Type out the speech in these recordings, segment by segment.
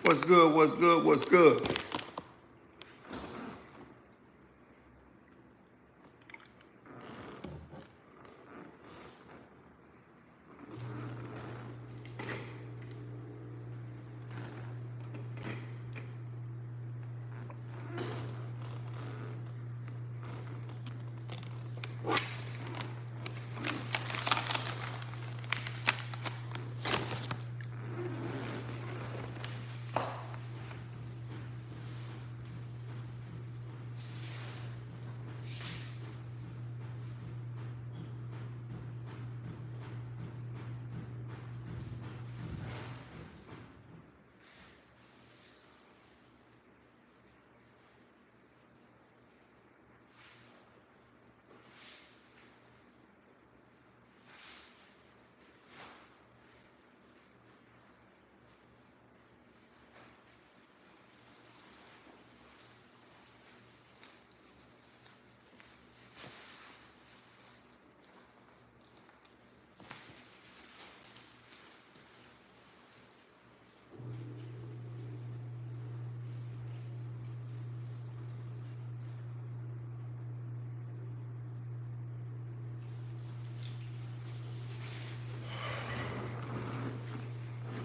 What's good? What's good? What's good?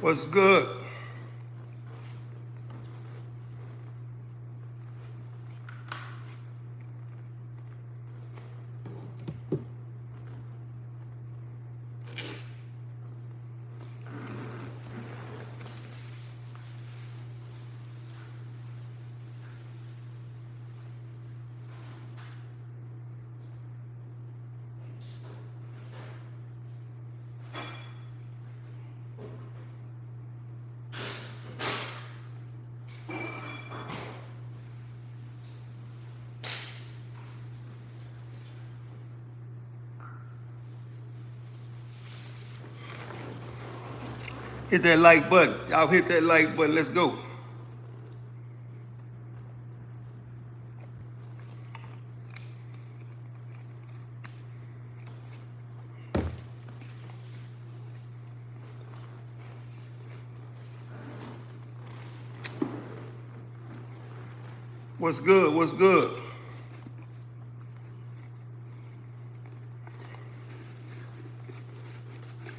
What's good? Hit that like button. Y'all hit that like button. Let's go. What's good? What's good?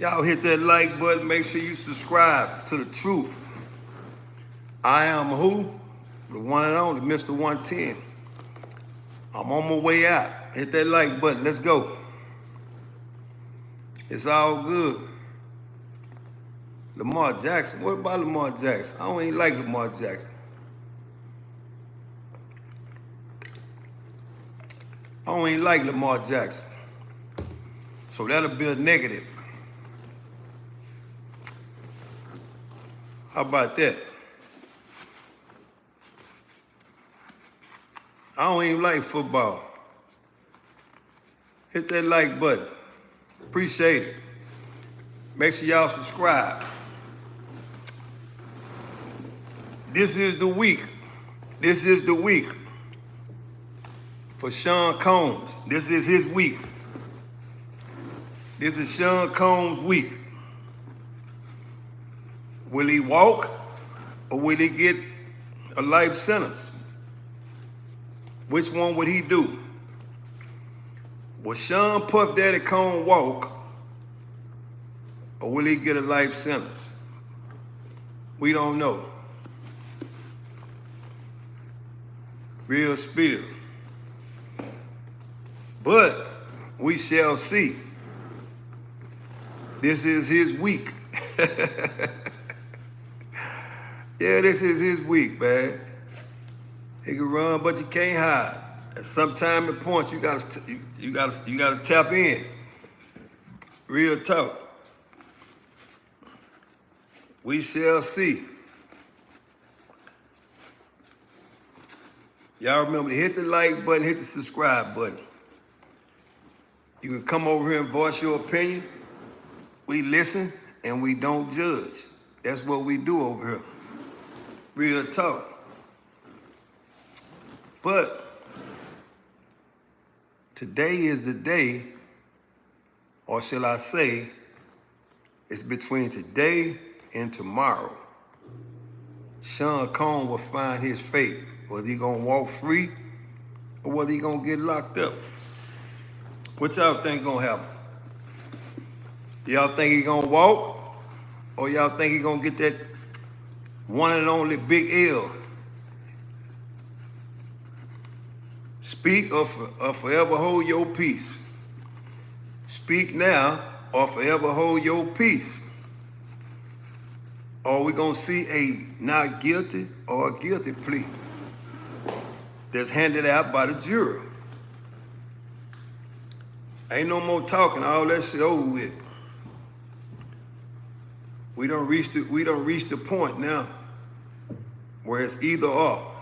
Y'all hit that like button. Make sure you subscribe to the truth. I am who? The one and only, Mr. 110. I'm on my way out. Hit that like button. Let's go. It's all good. Lamar Jackson. What about Lamar Jackson? I don't even like Lamar Jackson. I don't even like Lamar Jackson. So that'll be a negative. How about that? I don't even like football. Hit that like button. Appreciate it. Make sure y'all subscribe. This is the week. This is the week for Sean Combs. This is his week. This is Sean Combs' week. Will he walk or will he get a life sentence? Which one would he do? Will Sean Puff Daddy Combs walk or will he get a life sentence? We don't know. Real spill. But we shall see. This is his week. Yeah, this is his week, man. He can run, but you can't hide. At some time and point, you gotta tap in. Real talk. We shall see. Y'all remember to hit the like button, hit the subscribe button. You can come over here and voice your opinion. We listen and we don't judge. That's what we do over here. Real talk. But today is the day, or shall I say, it's between today and tomorrow. Sean Combs will find his fate, whether he gonna walk free or whether he gonna get locked up. What y'all think gonna happen? Y'all think he gonna walk, or y'all think he gonna get that one and only big L? Speak or forever hold your peace. Speak now or forever hold your peace. Or we gonna see a not guilty or a guilty plea that's handed out by the jury. Ain't no more talking, all that shit over with. We don't reach the point now where it's either or.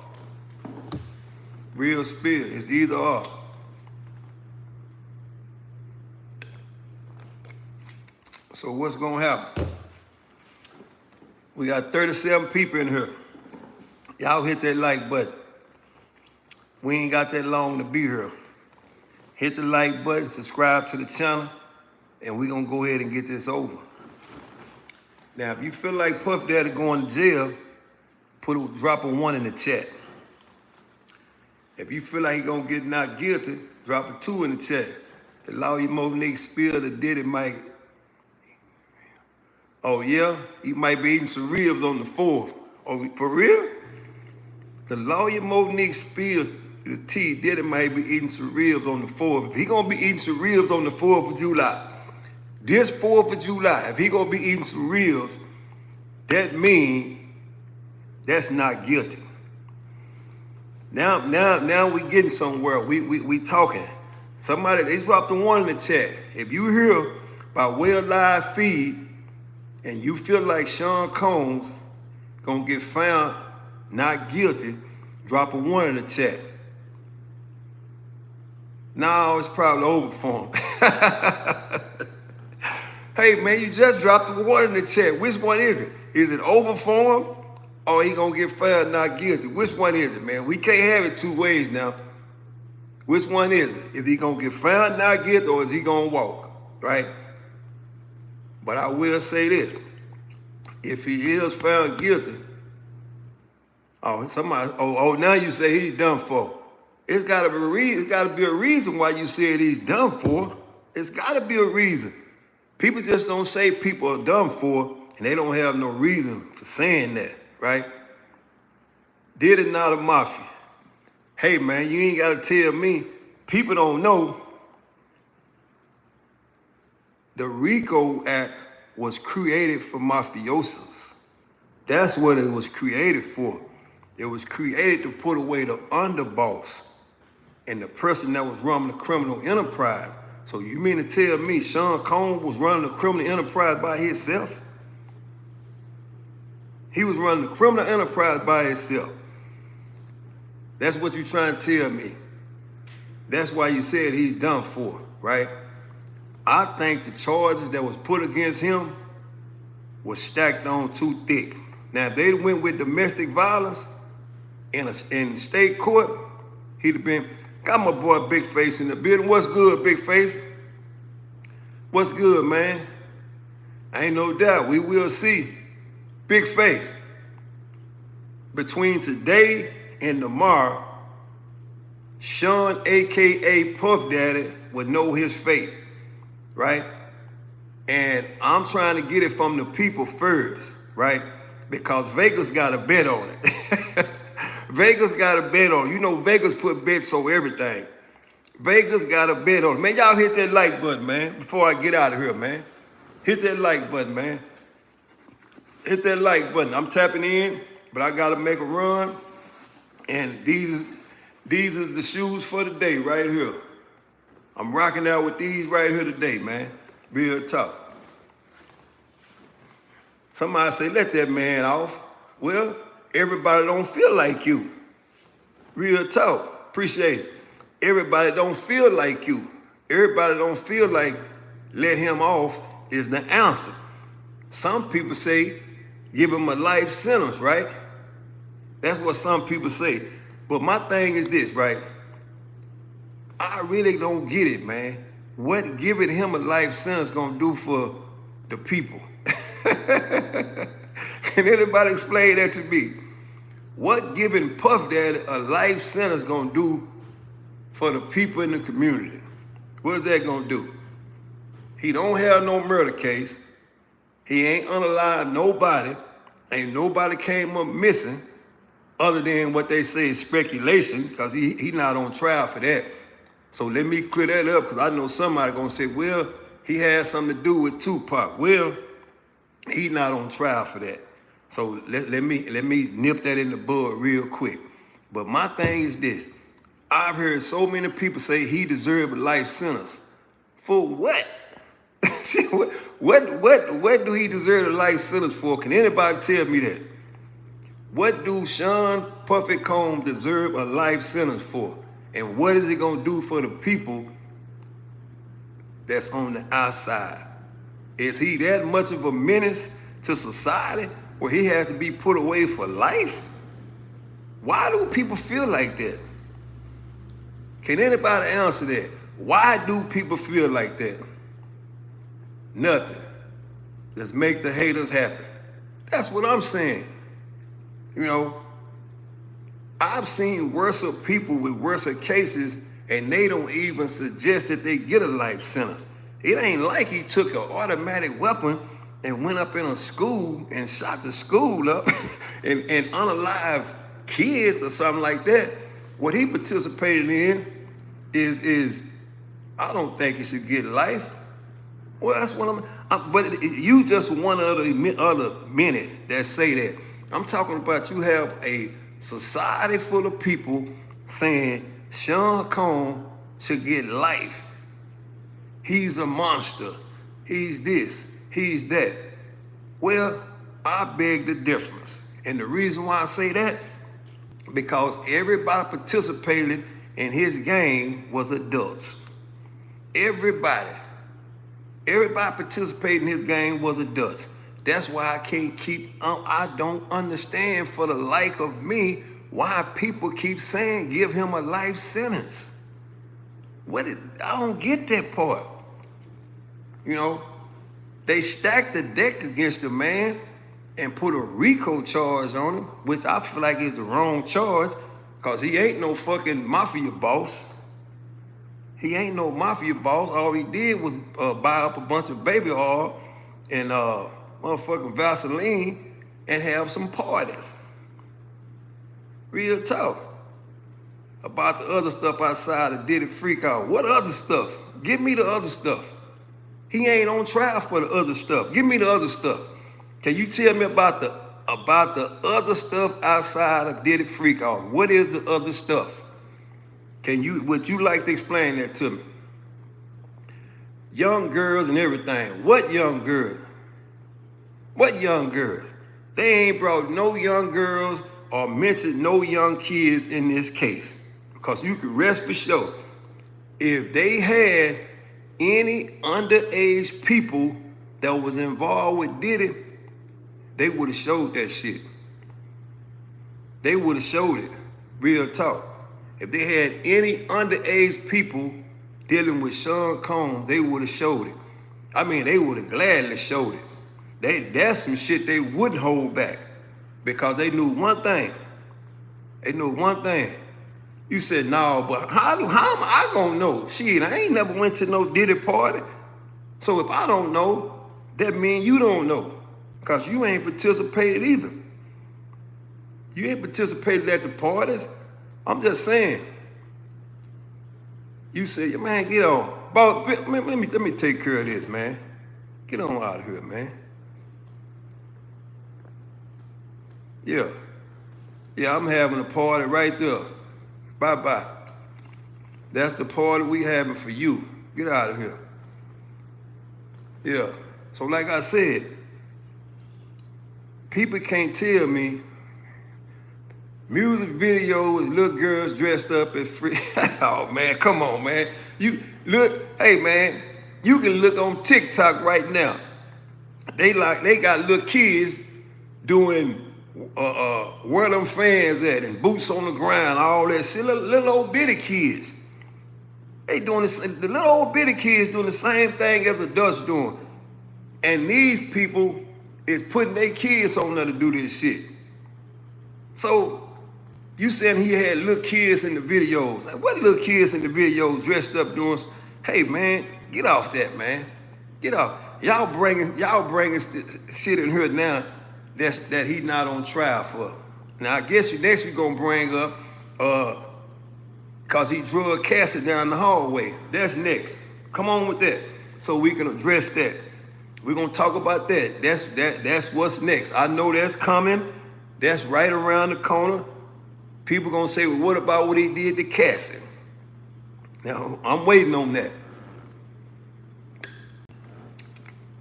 Real spirit, it's either or. So what's gonna happen? We got 37 people in here. Y'all hit that like button. We ain't got that long to be here. Hit the like button, subscribe to the channel, and we gonna go ahead and get this over. Now, if you feel like Puff Daddy going to jail, drop a 1 in the chat. If you feel like he gonna get not guilty, drop a 2 in the chat. The lawyer Monique spilled the Diddy might. Oh yeah, he might be eating some ribs on the 4th. Oh, for real? The lawyer Monique spilled the tea. Diddy might be eating some ribs on the 4th. If he gonna be eating some ribs on the 4th of July, this 4th of July, if he gonna be eating some ribs, that means that's not guilty. Now we getting somewhere. We talking. Somebody, they dropped the 1 in the chat. If you hear by way of live feed and you feel like Sean Combs gonna get found not guilty, drop a 1 in the chat. No, it's probably over for him. Hey man, you just dropped the 1 in the chat. Which one is it? Is it over for him, or he gonna get found not guilty? Which one is it, man? We can't have it 2 ways now. Which one is it? Is he gonna get found not guilty, or is he gonna walk? Right? But I will say this: if he is found guilty, now you say he's done for. It's gotta be a reason. It's gotta be a reason why you said he's done for. It's gotta be a reason. People just don't say people are done for, and they don't have no reason for saying that, right? Diddy not a mafia. Hey man, you ain't gotta tell me. People don't know the RICO Act was created for mafiosos. That's what it was created for. It was created to put away the underboss and the person that was running the criminal enterprise. So you mean to tell me Sean Combs was running the criminal enterprise by himself? He was running the criminal enterprise by himself. That's what you're trying to tell me. That's why you said he's done for, right? I think the charges that was put against him was stacked on too thick. Now, if they went with domestic violence in state court, he'd have been, got my boy Big Face in the building. What's good, Big Face? What's good, man? Ain't no doubt, we will see. Big Face. Between today and tomorrow, Sean, AKA Puff Daddy, would know his fate, right? And I'm trying to get it from the people first, right? Because Vegas got a bet on it. Vegas got a bet on it. You know, Vegas put bets on everything. Vegas got a bet on it. Man, y'all hit that like button, man, before I get out of here, man. Hit that like button, man. Hit that like button. I'm tapping in, but I got to make a run. And these are the shoes for the day right here. I'm rocking out with these right here today, man. Real talk. Somebody say, let that man off. Well, everybody don't feel like you. Real talk. Appreciate it. Everybody don't feel like you. Everybody don't feel like let him off is the answer. Some people say, give him a life sentence, right? That's what some people say. But my thing is this, right? I really don't get it, man. What giving him a life sentence gonna do for the people? Can anybody explain that to me? What giving Puff Daddy a life sentence gonna do for the people in the community? What is that gonna do? He don't have no murder case. He ain't unalive nobody. Ain't nobody came up missing other than what they say is speculation, because he not on trial for that. So let me clear that up, because I know somebody gonna say, well, he had something to do with Tupac. Well, he not on trial for that. So let me nip that in the bud real quick. But my thing is this. I've heard so many people say he deserved a life sentence. For what? what do he deserve a life sentence for? Can anybody tell me that? What do Sean Puffy Combs deserve a life sentence for? And what is it gonna do for the people that's on the outside? Is he that much of a menace to society where he has to be put away for life? Why do people feel like that? Can anybody answer that? Why do people feel like that? Nothing. Just make the haters happy. That's what I'm saying. You know, I've seen worse people with worse cases, and they don't even suggest that they get a life sentence. It ain't like he took an automatic weapon and went up in a school and shot the school up and unalive kids or something like that. What he participated in is I don't think he should get life. Well, that's what but you just one other minute that say that. I'm talking about you have a society full of people saying Sean Combs should get life. He's a monster. He's this. He's that. Well, I beg the difference. And the reason why I say that, because everybody participated in his game was adults. Everybody participating in his game was adults. That's why I can't I don't understand for the life of me why people keep saying give him a life sentence. I don't get that part. You know, they stacked the deck against the man and put a RICO charge on him, which I feel like is the wrong charge, because he ain't no fucking mafia boss. He ain't no mafia boss. All he did was buy up a bunch of baby oil and motherfucking Vaseline and have some parties. Real talk. About the other stuff outside of Diddy freak out. What other stuff? Give me the other stuff. He ain't on trial for the other stuff. Give me the other stuff. Can you tell me about the other stuff outside of Diddy freak out? What is the other stuff? Would you like to explain that to me? Young girls and everything. What young girls? What young girls? They ain't brought no young girls or mentioned no young kids in this case. Because you can rest assured, if they had any underage people that was involved with Diddy, they would have showed that shit. They would have showed it. Real talk. If they had any underage people dealing with Sean Combs, they would have showed it. I mean, they would have gladly showed it. That's some shit they wouldn't hold back, because they knew one thing. They knew one thing. You said, no, but how am I gonna know? Shit, I ain't never went to no Diddy party. So if I don't know, that means you don't know, because you ain't participated either. You ain't participated at the parties. I'm just saying. You say, man, get on. But let me take care of this, man. Get on out of here, man. Yeah. Yeah, I'm having a party right there. Bye-bye. That's the party we having for you. Get out of here. Yeah. So like I said, people can't tell me music videos, little girls dressed up as free. Oh man, come on, man. You look, hey man, you can look on TikTok right now. They got little kids doing where them fans at and boots on the ground, all that shit. Little old bitty kids. They doing this, the little old bitty kids doing the same thing as adults doing. And these people is putting their kids on there to do this shit. So you saying he had little kids in the videos. Like, what little kids in the videos dressed up doing? Hey, man, get off that, man. Get off. Y'all bringing shit in here now that he not on trial for. Now, I guess next you're going to bring up because he drug Cassie down the hallway. That's next. Come on with that so we can address that. We're going to talk about that. That's what's next. I know that's coming. That's right around the corner. People going to say, well, what about what he did to Cassie? Now, I'm waiting on that.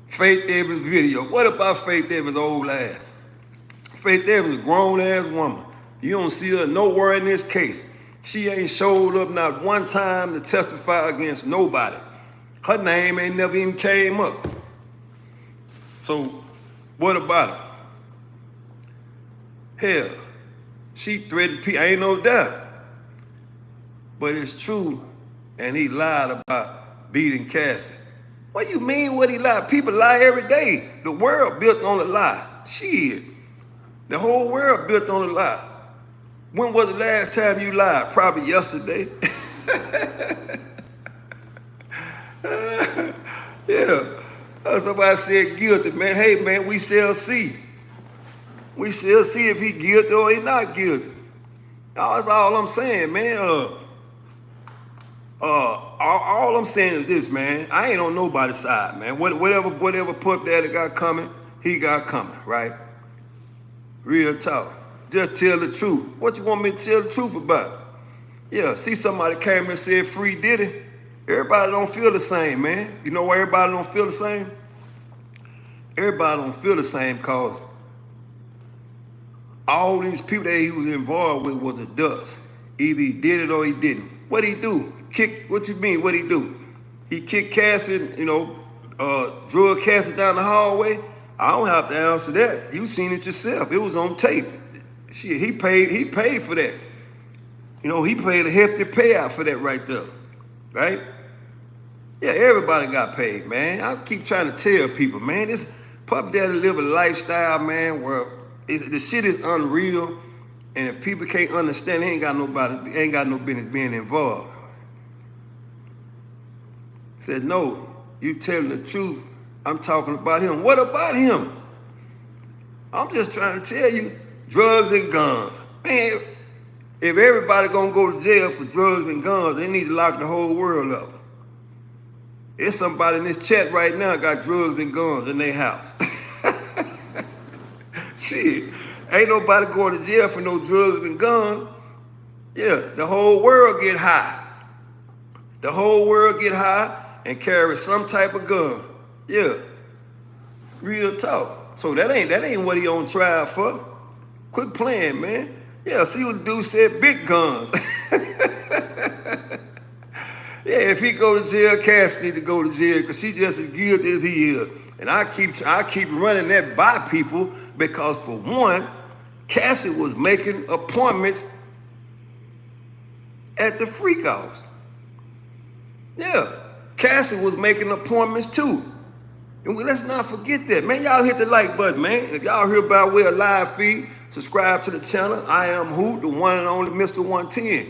Faith Evans' video. What about Faith Evans' old ass? Faith Evans, a grown-ass woman. You don't see her nowhere in this case. She ain't showed up not one time to testify against nobody. Her name ain't never even came up. So, what about her? Hell, she threatened people, ain't no doubt. But it's true, and he lied about beating Cassie. What you mean what he lied? People lie every day. The world built on a lie. Shit. The whole world built on a lie. When was the last time you lied? Probably yesterday. Yeah. Somebody said guilty, man. Hey, man, we shall see. We shall see if he guilty or he not guilty. That's all I'm saying, man. All I'm saying is this, man. I ain't on nobody's side, man. Whatever Puff Daddy got coming, he got coming, right? Real talk. Just tell the truth. What you want me to tell the truth about? Yeah, see somebody came and said free Diddy. Everybody don't feel the same, man. You know why everybody don't feel the same? Everybody don't feel the same because all these people that he was involved with was a dust. Either he did it or he didn't. What'd he do? What you mean, what'd he do? He kicked Cassie, drug Cassie down the hallway? I don't have to answer that. You seen it yourself. It was on tape. Shit, he paid for that. He paid a hefty payout for that right there. Right? Yeah, everybody got paid, man. I keep trying to tell people, man, this Puff Daddy live a lifestyle, man, where the shit is unreal. And if people can't understand, they ain't got no business being involved. Said, no, you telling the truth. I'm talking about him. What about him? I'm just trying to tell you, drugs and guns. Man, if everybody gonna go to jail for drugs and guns, they need to lock the whole world up. There's somebody in this chat right now got drugs and guns in their house. Shit, ain't nobody going to jail for no drugs and guns. Yeah, the whole world get high. The whole world get high and carry some type of gun. Yeah, real talk. So that ain't what he on trial for. Quit playing, man. Yeah, see what the dude said, big guns. Yeah, if he go to jail, Cassie need to go to jail because she just as guilty as he is. And I keep running that by people because for one, Cassie was making appointments at the freak house. Yeah, Cassie was making appointments too. And let's not forget that, man. Y'all hit the like button, man. If y'all hear about way a live feed, subscribe to the channel. I am who? The one and only Mr. 110,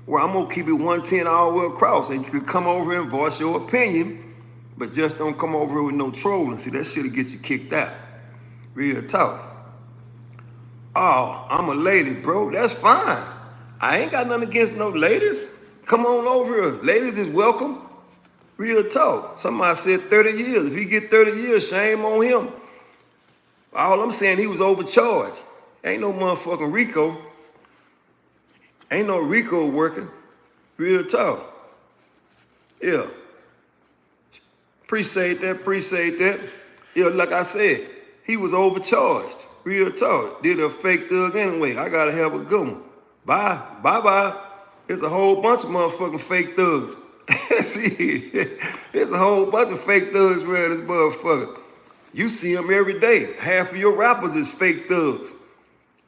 where I'm gonna keep it 110 all the way across. And you can come over and voice your opinion, but just don't come over with no trolling. See, that shit'll get you kicked out. Real talk. Oh, I'm a lady, bro. That's fine. I ain't got nothing against no ladies. Come on over here. Ladies is welcome. Real talk. Somebody said 30 years. If he get 30 years, shame on him. All I'm saying, he was overcharged. Ain't no motherfucking RICO. Ain't no RICO working. Real talk. Yeah. Appreciate that. Yeah, like I said, he was overcharged. Real talk. Did a fake thug anyway. I gotta have a good one. Bye. There's a whole bunch of motherfucking fake thugs. See, there's a whole bunch of fake thugs around this motherfucker. You see them every day. Half of your rappers is fake thugs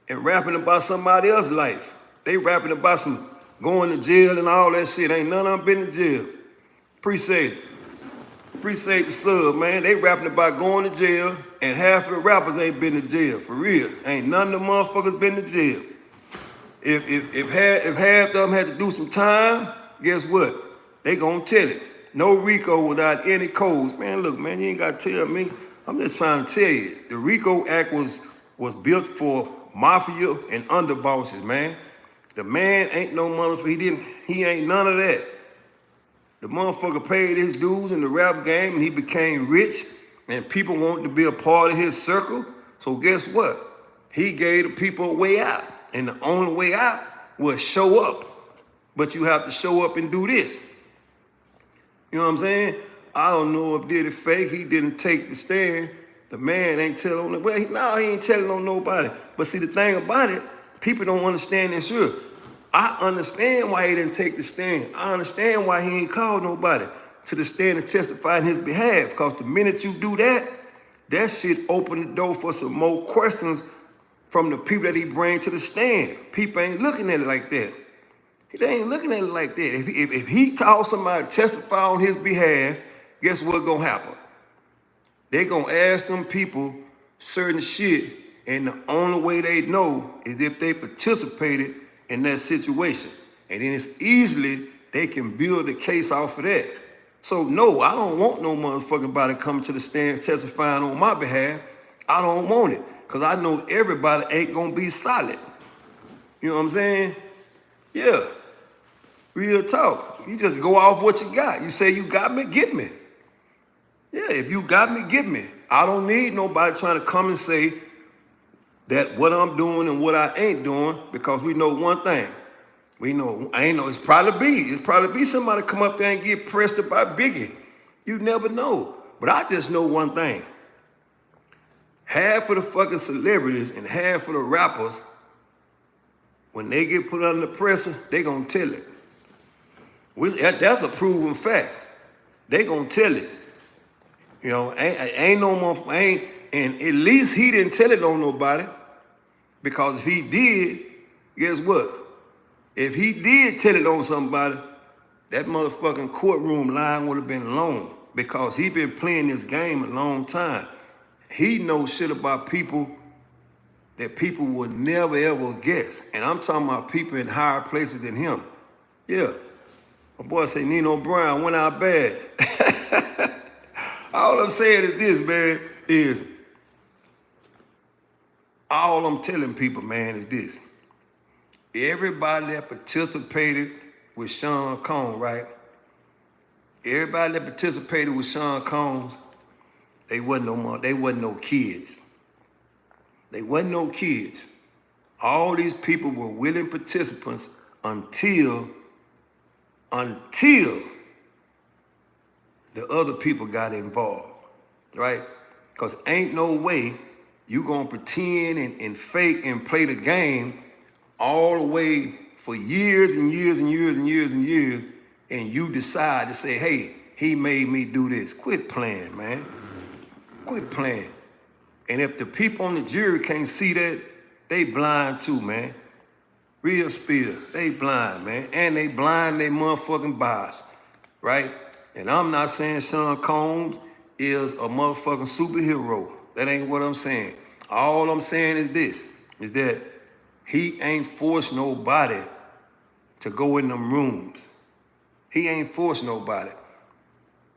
and rapping about somebody else's life. They rapping about some going to jail and all that shit. Ain't none of them been to jail. Appreciate it. Appreciate the sub, man. They rapping about going to jail and half of the rappers ain't been to jail. For real. Ain't none of the motherfuckers been to jail. If half of them had to do some time, guess what? They gonna tell it. No RICO without any codes. Man, look, man, you ain't gotta tell me. I'm just trying to tell you. The RICO Act was built for mafia and underbosses, man. The man ain't no motherfucker. He ain't none of that. The motherfucker paid his dues in the rap game and he became rich and people wanted to be a part of his circle. So guess what? He gave the people a way out. And the only way out was show up. But you have to show up and do this. You know what I'm saying? I don't know if Diddy fake. He didn't take the stand. The man ain't telling on nobody. No, he ain't telling on nobody. But see, the thing about it, people don't understand this here. I understand why he didn't take the stand. I understand why he ain't called nobody to the stand and testify in his behalf. Because the minute you do that, that shit open the door for some more questions from the people that he bring to the stand. People ain't looking at it like that. They ain't looking at it like that. If he taught somebody to testify on his behalf, guess what's gonna happen? They gonna ask them people certain shit, and the only way they know is if they participated in that situation. And then it's easily they can build a case off of that. So no, I don't want no motherfucking body coming to the stand testifying on my behalf. I don't want it. Because I know everybody ain't going to be solid. You know what I'm saying? Yeah. Real talk. You just go off what you got. You say you got me, get me. Yeah, if you got me, get me. I don't need nobody trying to come and say that what I'm doing and what I ain't doing, because we know one thing. We know, it's probably be somebody come up there and get pressed about Biggie. You never know. But I just know one thing. Half of the fucking celebrities and half of the rappers, when they get put under pressure, they gonna tell it. That's a proven fact. They gonna tell it. You know, ain't no more, and at least he didn't tell it on nobody, because if he did, guess what? If he did tell it on somebody, that motherfucking courtroom line would have been long, because he been playing this game a long time. He knows shit about people that people would never ever guess. And I'm talking about people in higher places than him. Yeah. My boy say Nino Brown went out bad. All I'm saying is this, man, is all I'm telling people, man, is this. Everybody that participated with Sean Combs, right? Everybody that participated with Sean Combs, they wasn't no kids. They wasn't no kids. All these people were willing participants until the other people got involved, right? Because ain't no way you gonna pretend and fake and play the game all the way for years and years and years and years and years, and you decide to say, hey, he made me do this. Quit playing, man. Quit playing. And if the people on the jury can't see that, they blind too, man. Real spill, they blind, man. And they blind they motherfucking bias, right? And I'm not saying Sean Combs is a motherfucking superhero. That ain't what I'm saying. All I'm saying is this, is that he ain't forced nobody to go in them rooms. He ain't forced nobody.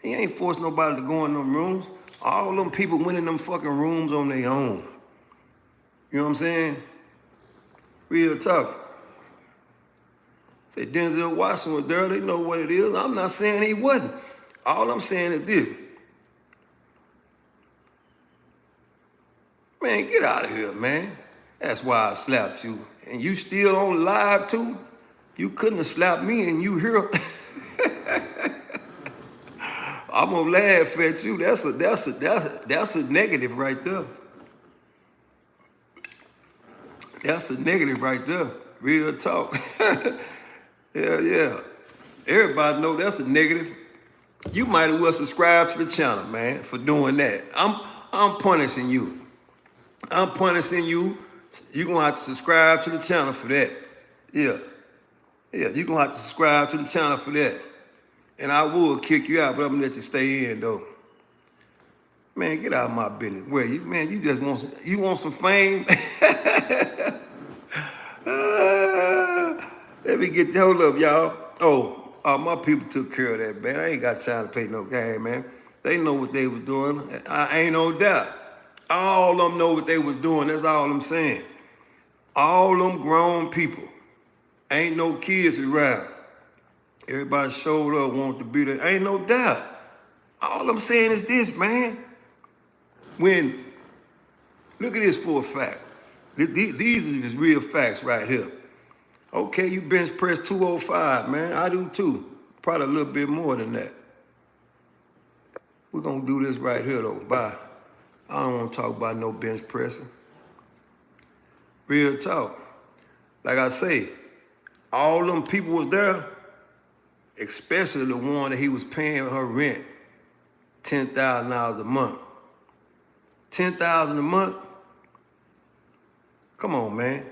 He ain't forced nobody to go in them rooms. All them people went in them fucking rooms on their own. You know what I'm saying? Real talk. Say Denzel Washington was there, they know what it is. I'm not saying he wasn't. All I'm saying is this. Man, get out of here, man. That's why I slapped you. And you still on live too? You couldn't have slapped me and you here. I'm gonna laugh at you. That's a negative right there. That's a negative right there. Real talk. Yeah. Everybody know that's a negative. You might as well subscribe to the channel, man, for doing that. I'm punishing you. I'm punishing you. You're gonna have to subscribe to the channel for that. Yeah, you're gonna have to subscribe to the channel for that. And I will kick you out, but I'm gonna let you stay in though. Man, get out of my business. Where you, man, you just want some fame? Let me get, hold up, y'all. My people took care of that, man. I ain't got time to pay no game, man. They know what they was doing. I ain't no doubt. All of them know what they was doing. That's all I'm saying. All them grown people. Ain't no kids around. Everybody showed up, wanted to be there. Ain't no doubt. All I'm saying is this, man. Look at this for a fact. These are just real facts right here. Okay, you bench press 205, man. I do too. Probably a little bit more than that. We're gonna do this right here though. Bye. I don't want to talk about no bench pressing. Real talk. Like I say, all them people was there, especially the one that he was paying her rent, $10,000 a month. $10,000 a month? Come on, man.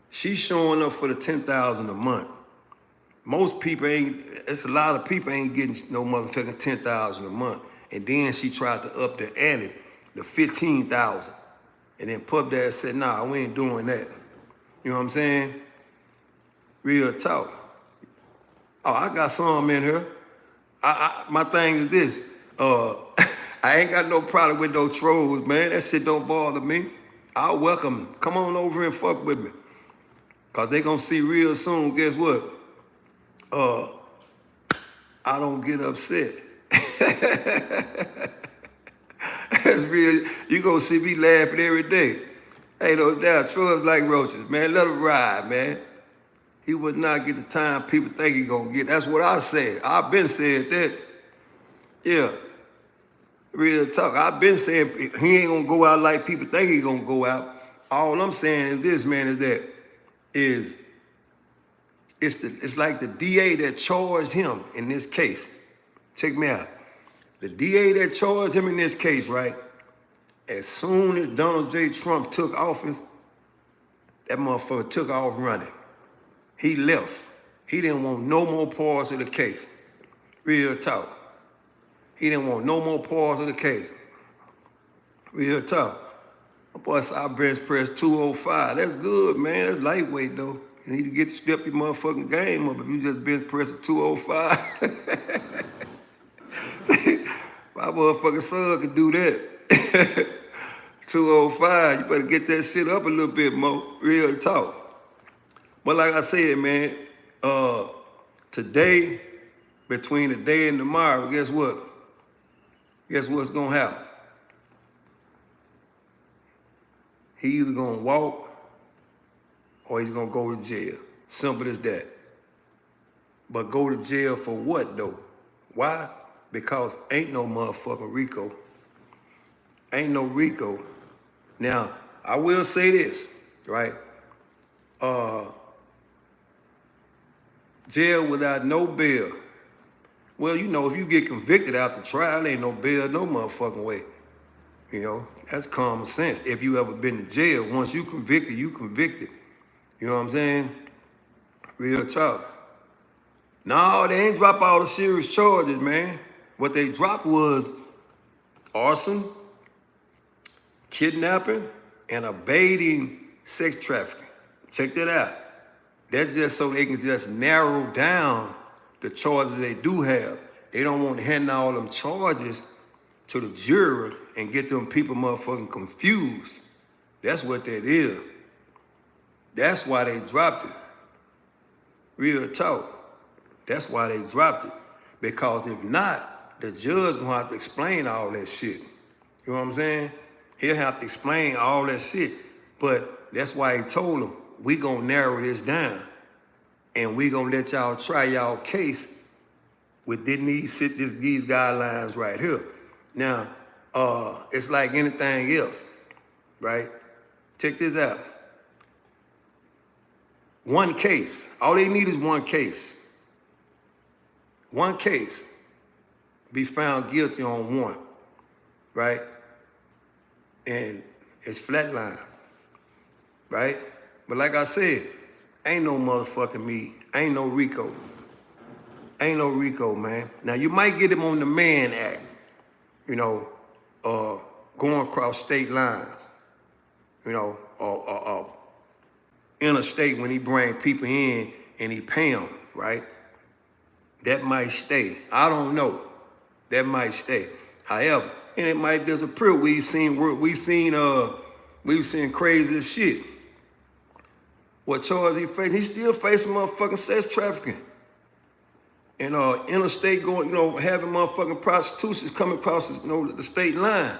She's showing up for the $10,000 a month. Most people it's a lot of people ain't getting no motherfucking $10,000 a month. And then she tried to up the ante to $15,000. And then Puff Dad said, nah, we ain't doing that. You know what I'm saying? Real talk. Oh, I got some in here. My thing is this. I ain't got no problem with no trolls, man. That shit don't bother me. I'll welcome them. Come on over and fuck with me. Cause they gonna see real soon, guess what? I don't get upset. That's real. You gonna see me laughing every day. Ain't no doubt. Trolls like roaches, man. Let them ride, man. He would not get the time people think he gonna get. That's what I said. I've been saying that. Yeah. Real talk. I've been saying he ain't gonna go out like people think he gonna go out. All I'm saying is this, man, is that it's like the DA that charged him in this case. Check me out. The DA that charged him in this case, right? As soon as Donald J. Trump took office, that motherfucker took off running. He left. He didn't want no more parts of the case. Real talk. He didn't want no more parts of the case. Real talk. My boy said, I bench press 205. That's good, man. That's lightweight, though. You need to get to step your motherfucking game up if you just bench press 205. My motherfucking son could do that. 205, you better get that shit up a little bit more. Real talk. But like I said, man, today, between today and tomorrow, guess what? Guess what's gonna happen? He either gonna walk or he's gonna go to jail. Simple as that. But go to jail for what though? Why? Because ain't no motherfucking RICO. Ain't no RICO. Now, I will say this, right? Jail without no bail. Well, you know, if you get convicted after trial, ain't no bail no motherfucking way. You know, that's common sense. If you ever been to jail, once you convicted, you convicted. You know what I'm saying? Real talk. No, they ain't drop all the serious charges, man. What they dropped was arson, kidnapping, and abating sex trafficking. Check that out. That's just so they can just narrow down the charges they do have. They don't want to hand all them charges to the jury and get them people motherfucking confused. That's what that is. That's why they dropped it. Real talk. That's why they dropped it. Because if not, the judge gonna have to explain all that shit. You know what I'm saying? He'll have to explain all that shit. But that's why he told them, we gonna narrow this down. And we gonna let y'all try y'all case within these guidelines right here. Now, it's like anything else, right? Check this out. One case. All they need is one case. One case. Be found guilty on one, right? And it's flatline, right? But like I said, ain't no motherfucking me. Ain't no RICO. Ain't no RICO, man. Now, you might get him on the Mann Act, you know, going across state lines, you know, or interstate when he bring people in and he pay them, right? That might stay. I don't know. That might stay. However, and it might disappear. We've seen crazy as shit. What charge he facing? He still facing motherfucking sex trafficking. And interstate going, having motherfucking prostitutions coming across, the state line.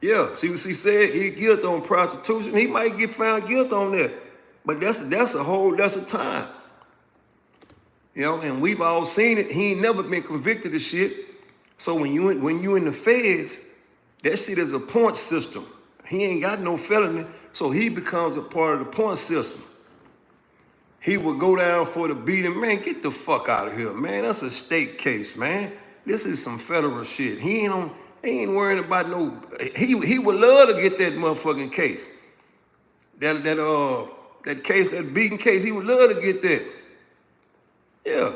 Yeah, see what he said? He guilty on prostitution. He might get found guilty on that. But that's a time. And we've all seen it. He ain't never been convicted of shit. So when you in the feds, that shit is a point system. He ain't got no felony, so he becomes a part of the point system. He would go down for the beating. Man, get the fuck out of here, man. That's a state case, man. This is some federal shit. He ain't worrying about no. He would love to get that motherfucking case. That case, that beating case. He would love to get that. Yeah,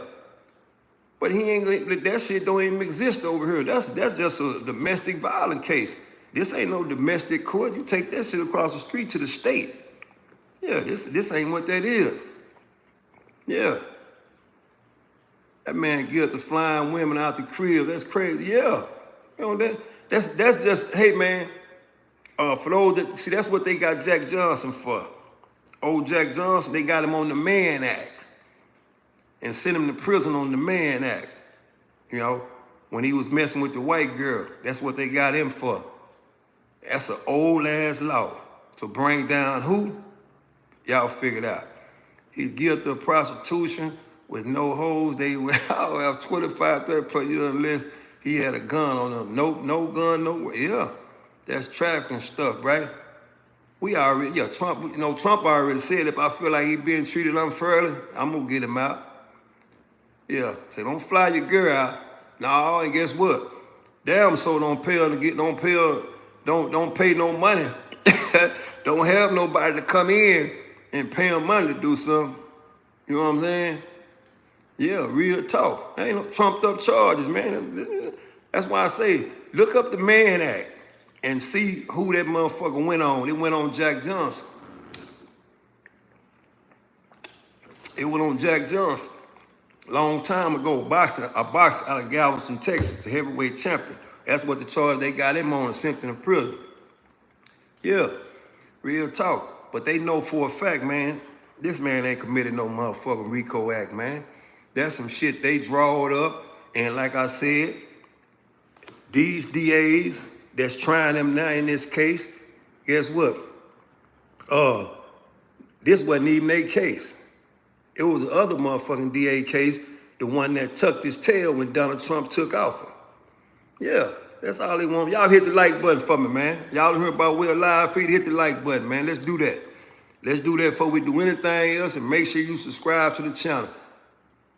but he ain't. That shit don't even exist over here. That's just a domestic violence case. This ain't no domestic court. You take that shit across the street to the state. Yeah, this ain't what that is. Yeah. That man guilty of flying women out the crib. That's crazy. Yeah. That's just, hey man, for those that, see, that's what they got Jack Johnson for. Old Jack Johnson, they got him on the Mann Act and sent him to prison on the Mann Act. When he was messing with the white girl, that's what they got him for. That's an old ass law to bring down who? Y'all figured out. He's guilty of prostitution with no hoes. They will have 25, 30 per year unless he had a gun on him. No gun, no. Yeah, that's trafficking stuff, right? Trump already said if I feel like he being treated unfairly, I'm gonna get him out. Yeah, say don't fly your girl out. No, and guess what? Damn, so don't pay no money. Don't have nobody to come in and pay him money to do something. You know what I'm saying? Yeah, real talk. Ain't no trumped up charges, man. That's why I say, look up the Mann Act and see who that motherfucker went on. It went on Jack Johnson. It went on Jack Johnson. Long time ago, a boxer out of Galveston, Texas, a heavyweight champion. That's what the charge they got him on and sent him to prison. Yeah, real talk. But they know for a fact, man, this man ain't committed no motherfucking RICO act, man. That's some shit they drawed up. And like I said, these DAs that's trying them now in this case, guess what? This wasn't even their case. It was the other motherfucking DA case, the one that tucked his tail when Donald Trump took office. Yeah, that's all they want. Y'all hit the like button for me, man. Y'all heard about Will Live Feed, hit the like button, man. Let's do that. Let's do that before we do anything else, and make sure you subscribe to the channel.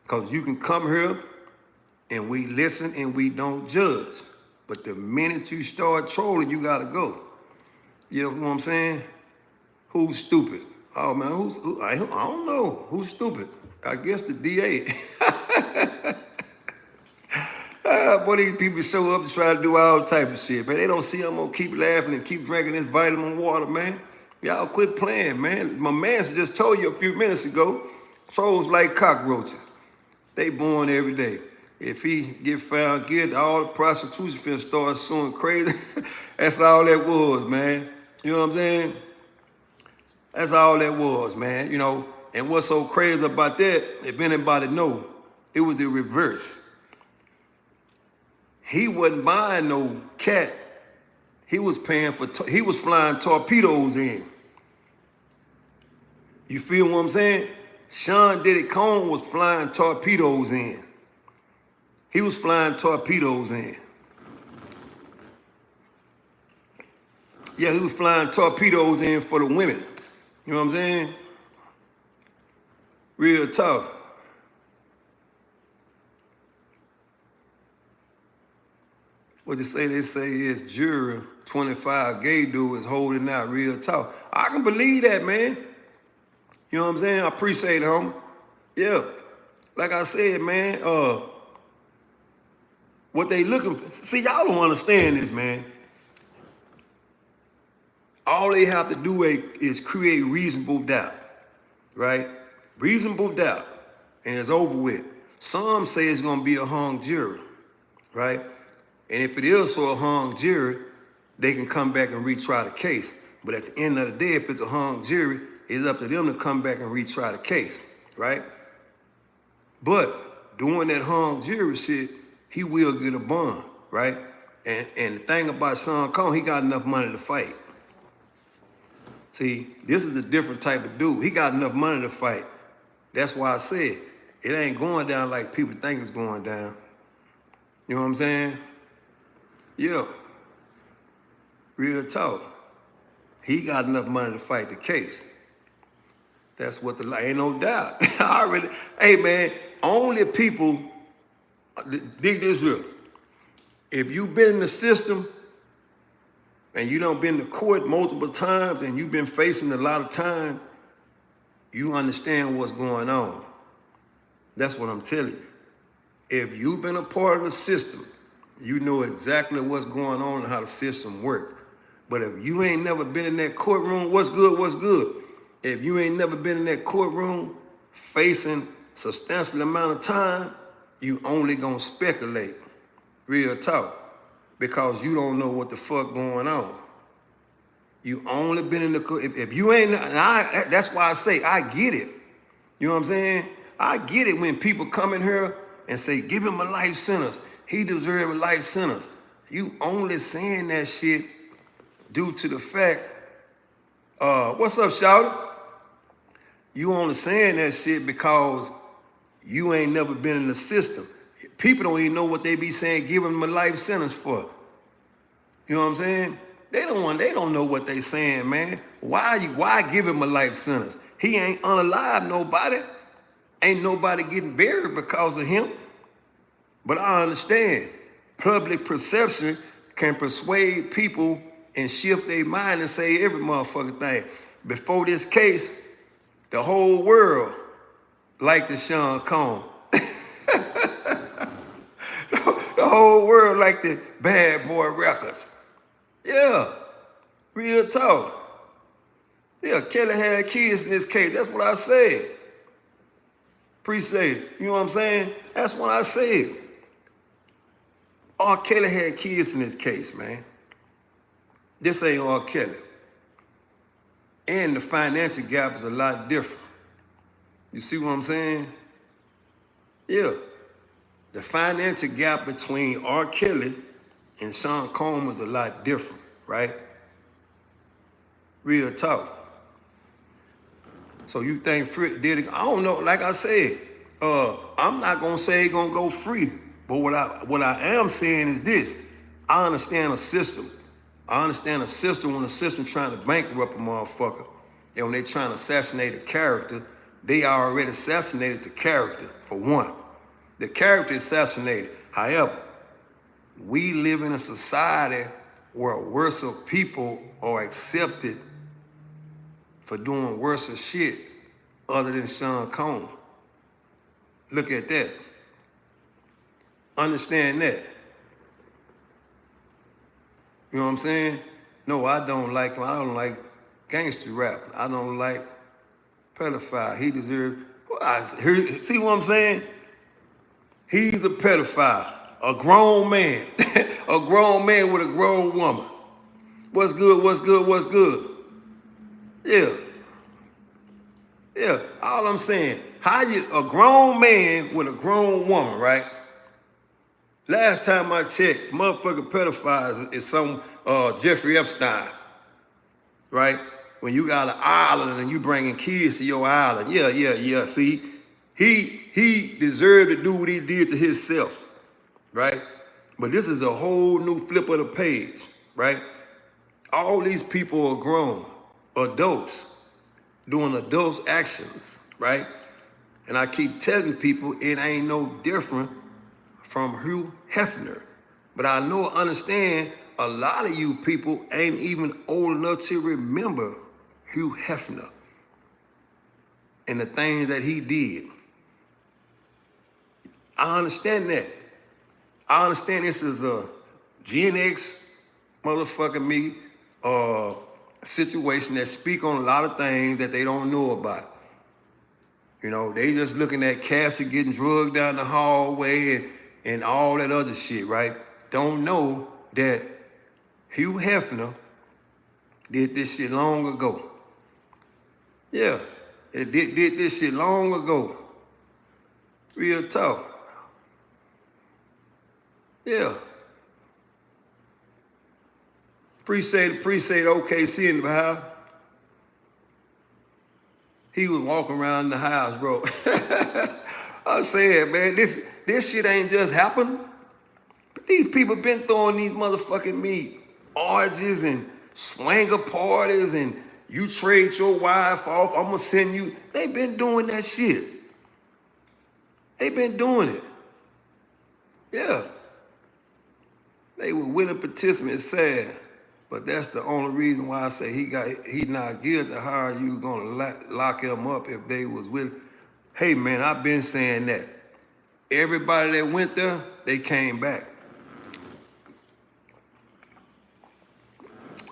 Because you can come here and we listen and we don't judge. But the minute you start trolling, you gotta go. You know what I'm saying? Who's stupid? Oh man, who? I don't know. Who's stupid? I guess the DA. Boy, these people show up to try to do all type of shit, man. They don't see I'm gonna keep laughing and keep drinking this vitamin water, man. Y'all quit playing, man. My man just told you a few minutes ago, trolls like cockroaches. They born every day. If he get found guilty, all the prostitution finna start suing crazy. That's all that was, man. You know what I'm saying? That's all that was, man. And what's so crazy about that, if anybody know, it was the reverse. He wasn't buying no cat. He was he was flying torpedoes in. You feel what I'm saying? Sean Diddy Combs was flying torpedoes in. He was flying torpedoes in. Yeah, he was flying torpedoes in for the women. You know what I'm saying? Real talk. What they say is juror 25 gay dude is holding out. Real talk. I can believe that, man. You know what I'm saying? I appreciate it, homie. Yeah. Like I said, man, what they looking for. See, y'all don't understand this, man. All they have to do is create reasonable doubt, right? Reasonable doubt, and it's over with. Some say it's gonna be a hung jury, right? And if it is so a hung jury, they can come back and retry the case. But at the end of the day, if it's a hung jury, it's up to them to come back and retry the case, right? But doing that hung jury shit, he will get a bond, right? And the thing about Sean Combs, he got enough money to fight. See, this is a different type of dude. He got enough money to fight. That's why I said it ain't going down like people think it's going down. You know what I'm saying? Yeah. Real talk. He got enough money to fight the case. That's what ain't no doubt. Hey man, only people, dig this real. If you've been in the system and you done been to court multiple times and you've been facing a lot of time, you understand what's going on. That's what I'm telling you. If you've been a part of the system, you know exactly what's going on and how the system works. But if you ain't never been in that courtroom, what's good, what's good? If you ain't never been in that courtroom facing substantial amount of time, you only gonna speculate. Real talk. Because you don't know what the fuck going on. You only been in the court. If you ain't, that's why I say I get it. You know what I'm saying? I get it when people come in here and say, give him a life sentence. He deserves a life sentence. You only saying that shit due to the fact, what's up, Shouter? You only saying that shit because you ain't never been in the system. People don't even know what they be saying, give him a life sentence for. You know what I'm saying? They don't know what they saying, man. Why give him a life sentence? He ain't unalive nobody. Ain't nobody getting buried because of him. But I understand public perception can persuade people and shift their mind and say every motherfucking thing. Before this case, the whole world liked the Sean Combs. The whole world liked the Bad Boy Records. Yeah, real talk. Yeah, Kelly had kids in this case. That's what I said. Appreciate it. You know what I'm saying? That's what I said. R. Kelly had kids in this case, man. This ain't R. Kelly. And the financial gap is a lot different. You see what I'm saying? Yeah. The financial gap between R. Kelly and Sean Combs is a lot different, right? Real talk. So you think Diddy, I don't know, like I said, I'm not gonna say he's gonna go free, but what I am saying is this: I understand a system. I understand a system when the system trying to bankrupt a motherfucker. And when they trying to assassinate a character, they already assassinated the character, for one. The character assassinated. However, we live in a society where worse people are accepted for doing worse shit other than Sean Combs. Look at that. Understand that. You know what I'm saying? No, I don't like him. I don't like gangster rap. I don't like pedophile. He deserves, see what I'm saying? He's a pedophile, a grown man, a grown man with a grown woman. What's good, what's good, what's good? Yeah. Yeah, all I'm saying, a grown man with a grown woman, right? Last time I checked, motherfucking pedophiles is some Jeffrey Epstein, right? When you got an island and you bringing kids to your island. Yeah. See, he deserved to do what he did to himself, right? But this is a whole new flip of the page, right? All these people are grown, adults, doing adult actions, right? And I keep telling people it ain't no different from Hugh Hefner. But I understand a lot of you people ain't even old enough to remember Hugh Hefner and the things that he did. I understand that. I understand this is a Gen X motherfucking me, situation that speak on a lot of things that they don't know about. You know, they just looking at Cassie getting drugged down the hallway and all that other shit, right? Don't know that Hugh Hefner did this shit long ago. Yeah, it did this shit long ago. Real talk. Yeah. Appreciate OKC in the house. He was walking around the house, bro. I'm saying, man, this shit ain't just happened. These people been throwing these motherfucking orgies and swanger parties and you trade your wife off, I'm gonna send you. They been doing that shit. They been doing it. Yeah. They were willing participants, sad. But that's the only reason why I say he not guilty. How are you gonna lock him up if they was with? Hey man, I've been saying that. Everybody that went there, they came back.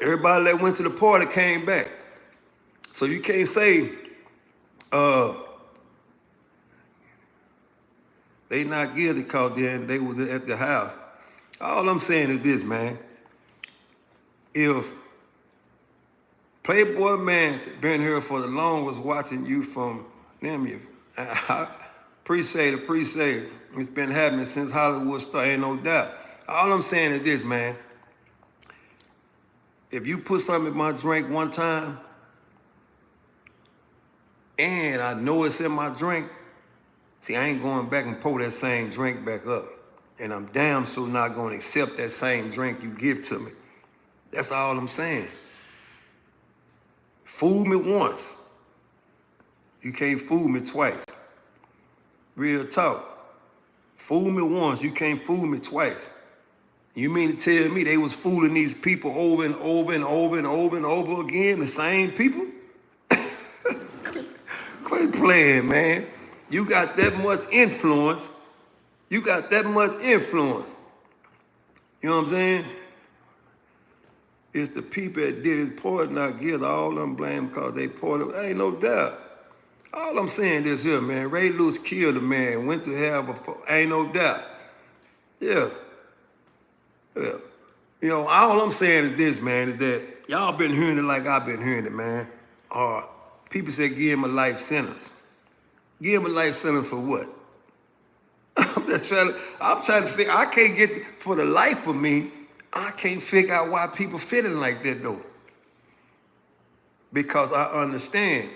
Everybody that went to the party came back. So you can't say they not guilty because they was at the house. All I'm saying is this, man. If Playboy Man's been here for the longest watching you from them, I appreciate it. It's been happening since Hollywood started, ain't no doubt. All I'm saying is this, man. If you put something in my drink one time, and I know it's in my drink, see, I ain't going back and pour that same drink back up. And I'm damn sure not going to accept that same drink you give to me. That's all I'm saying. Fool me once. You can't fool me twice. Real talk. Fool me once, you can't fool me twice. You mean to tell me they was fooling these people over and over and over and over and over again, the same people? Quit playing, man. You got that much influence. You know what I'm saying? It's the people that did his part not guilty. All them blame because they poured. Ain't no doubt. All I'm saying is here, man. Ray Lewis killed a man, went to hell before. Ain't no doubt. Yeah. You know, all I'm saying is this, man, is that y'all been hearing it like I've been hearing it, man. People say give him a life sentence. Give him a life sentence for what? I'm trying to figure, I can't get, for the life of me, I can't figure out why people feeling like that though. Because I understand.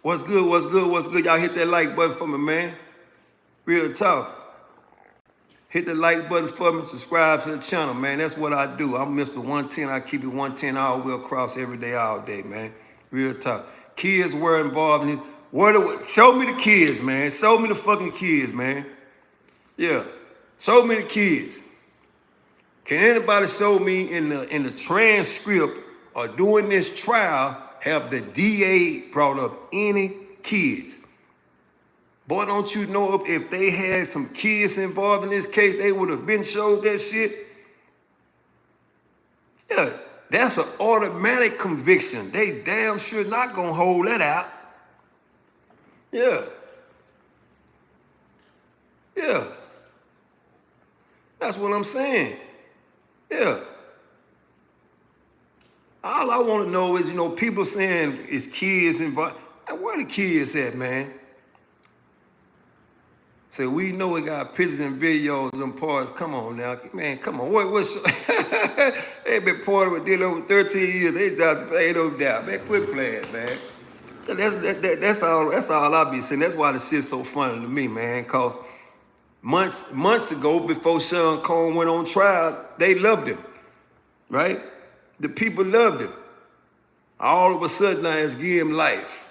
What's good? Y'all hit that like button for me, man. Real talk. Hit the like button for me, subscribe to the channel, man. That's what I do. I'm Mr. 110. I keep it 110 all the way across every day, all day, man. Real talk. Kids were involved in it. Show me the kids, man. Show me the fucking kids, man. Yeah. Show me the kids. Can anybody show me in the transcript or during this trial have the DA brought up any kids? Boy, don't you know if they had some kids involved in this case, they would have been showed that shit? Yeah, that's an automatic conviction. They damn sure not gonna hold that out. Yeah. That's what I'm saying. Yeah. All I want to know is, you know, people saying it's kids involved. Where the kids at, man? Say, we know we got pictures and videos of them parts. Come on now. Man, come on. What's they been partying with Diddy over 13 years. They just ain't no doubt. Man, quit playing, man. That's all I be saying. That's why the shit's so funny to me, man. Cause months ago, before Sean Combs went on trial, they loved him. Right? The people loved him. All of a sudden now it's give him life.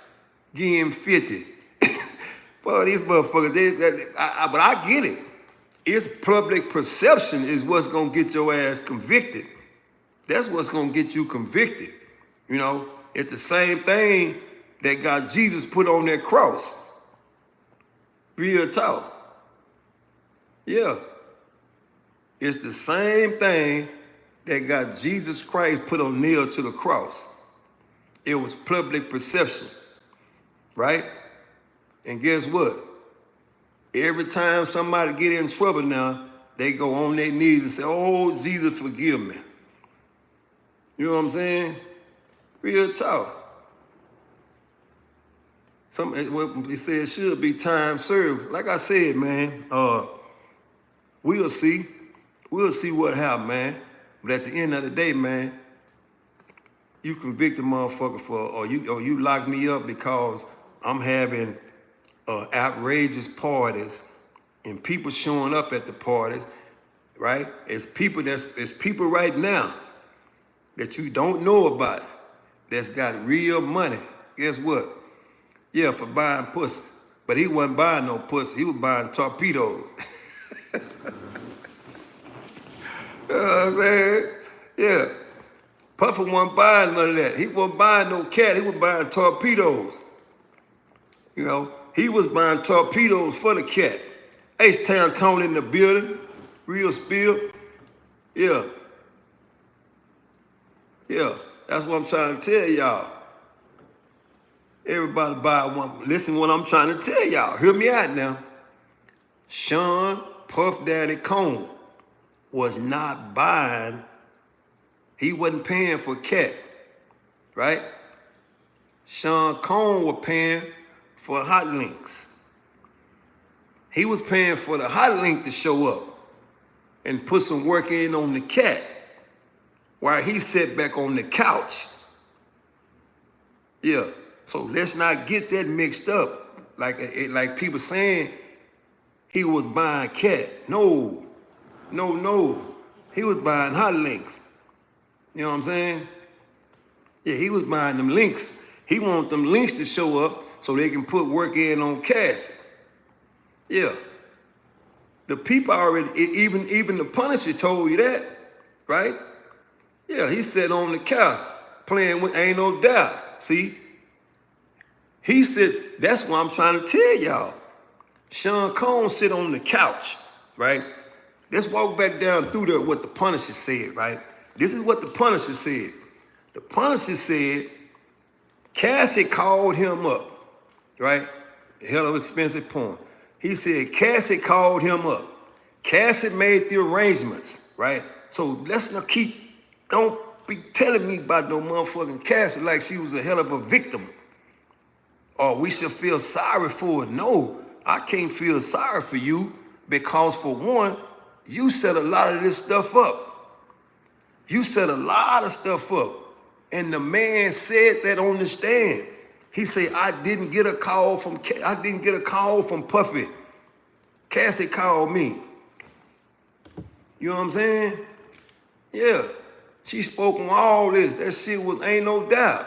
Give him 50. Boy, these motherfuckers, but I get it. It's public perception is what's gonna get your ass convicted. That's what's gonna get you convicted. You know, it's the same thing that got Jesus put on that cross. Real talk. Yeah. It's the same thing that got Jesus Christ put on nail to the cross. It was public perception, right? And guess what? Every time somebody get in trouble now, they go on their knees and say, oh, Jesus, forgive me. You know what I'm saying? Real talk. He said it should be time served. Like I said, man, we'll see. We'll see what happens, man. But at the end of the day, man, you convict a motherfucker or you lock me up because I'm having outrageous parties and people showing up at the parties, right? It's people right now that you don't know about that's got real money. Guess what? Yeah, for buying pussy. But he wasn't buying no pussy. He was buying torpedoes. You know what I'm saying? Yeah. Puffer wasn't buying none of that. He wasn't buying no cat. He was buying torpedoes. You know, he was buying torpedoes for the cat. H-Town Tony in the building. Real spill. Yeah. Yeah. That's what I'm trying to tell y'all. Everybody buy one. Listen to what I'm trying to tell y'all. Hear me out now. Sean Puff Daddy Cone was not buying. He wasn't paying for cat, right? Sean Cone was paying for hot links. He was paying for the hot link to show up and put some work in on the cat while he sat back on the couch. Yeah. So let's not get that mixed up. Like people saying he was buying cat. No. He was buying hot links. You know what I'm saying? Yeah, he was buying them links. He wanted them links to show up so they can put work in on Cassie. Yeah. The people already, even the Punisher told you that, right? Yeah, he sat on the couch playing with Ain't No Doubt. See? He said, that's what I'm trying to tell y'all. Sean Cone sit on the couch, right? Let's walk back down through there what the Punisher said, right? This is what the Punisher said. The Punisher said, Cassie called him up, right? Hell of expensive porn. He said, Cassie called him up. Cassie made the arrangements, right? So let's not don't be telling me about no motherfucking Cassie like she was a hell of a victim. Or we should feel sorry for her. No, I can't feel sorry for you because for one, you set a lot of this stuff up. You set a lot of stuff up. And the man said that on the stand. He said, I didn't get a call from Puffy. Cassie called me. You know what I'm saying? Yeah. She spoke on all this. That shit ain't no doubt.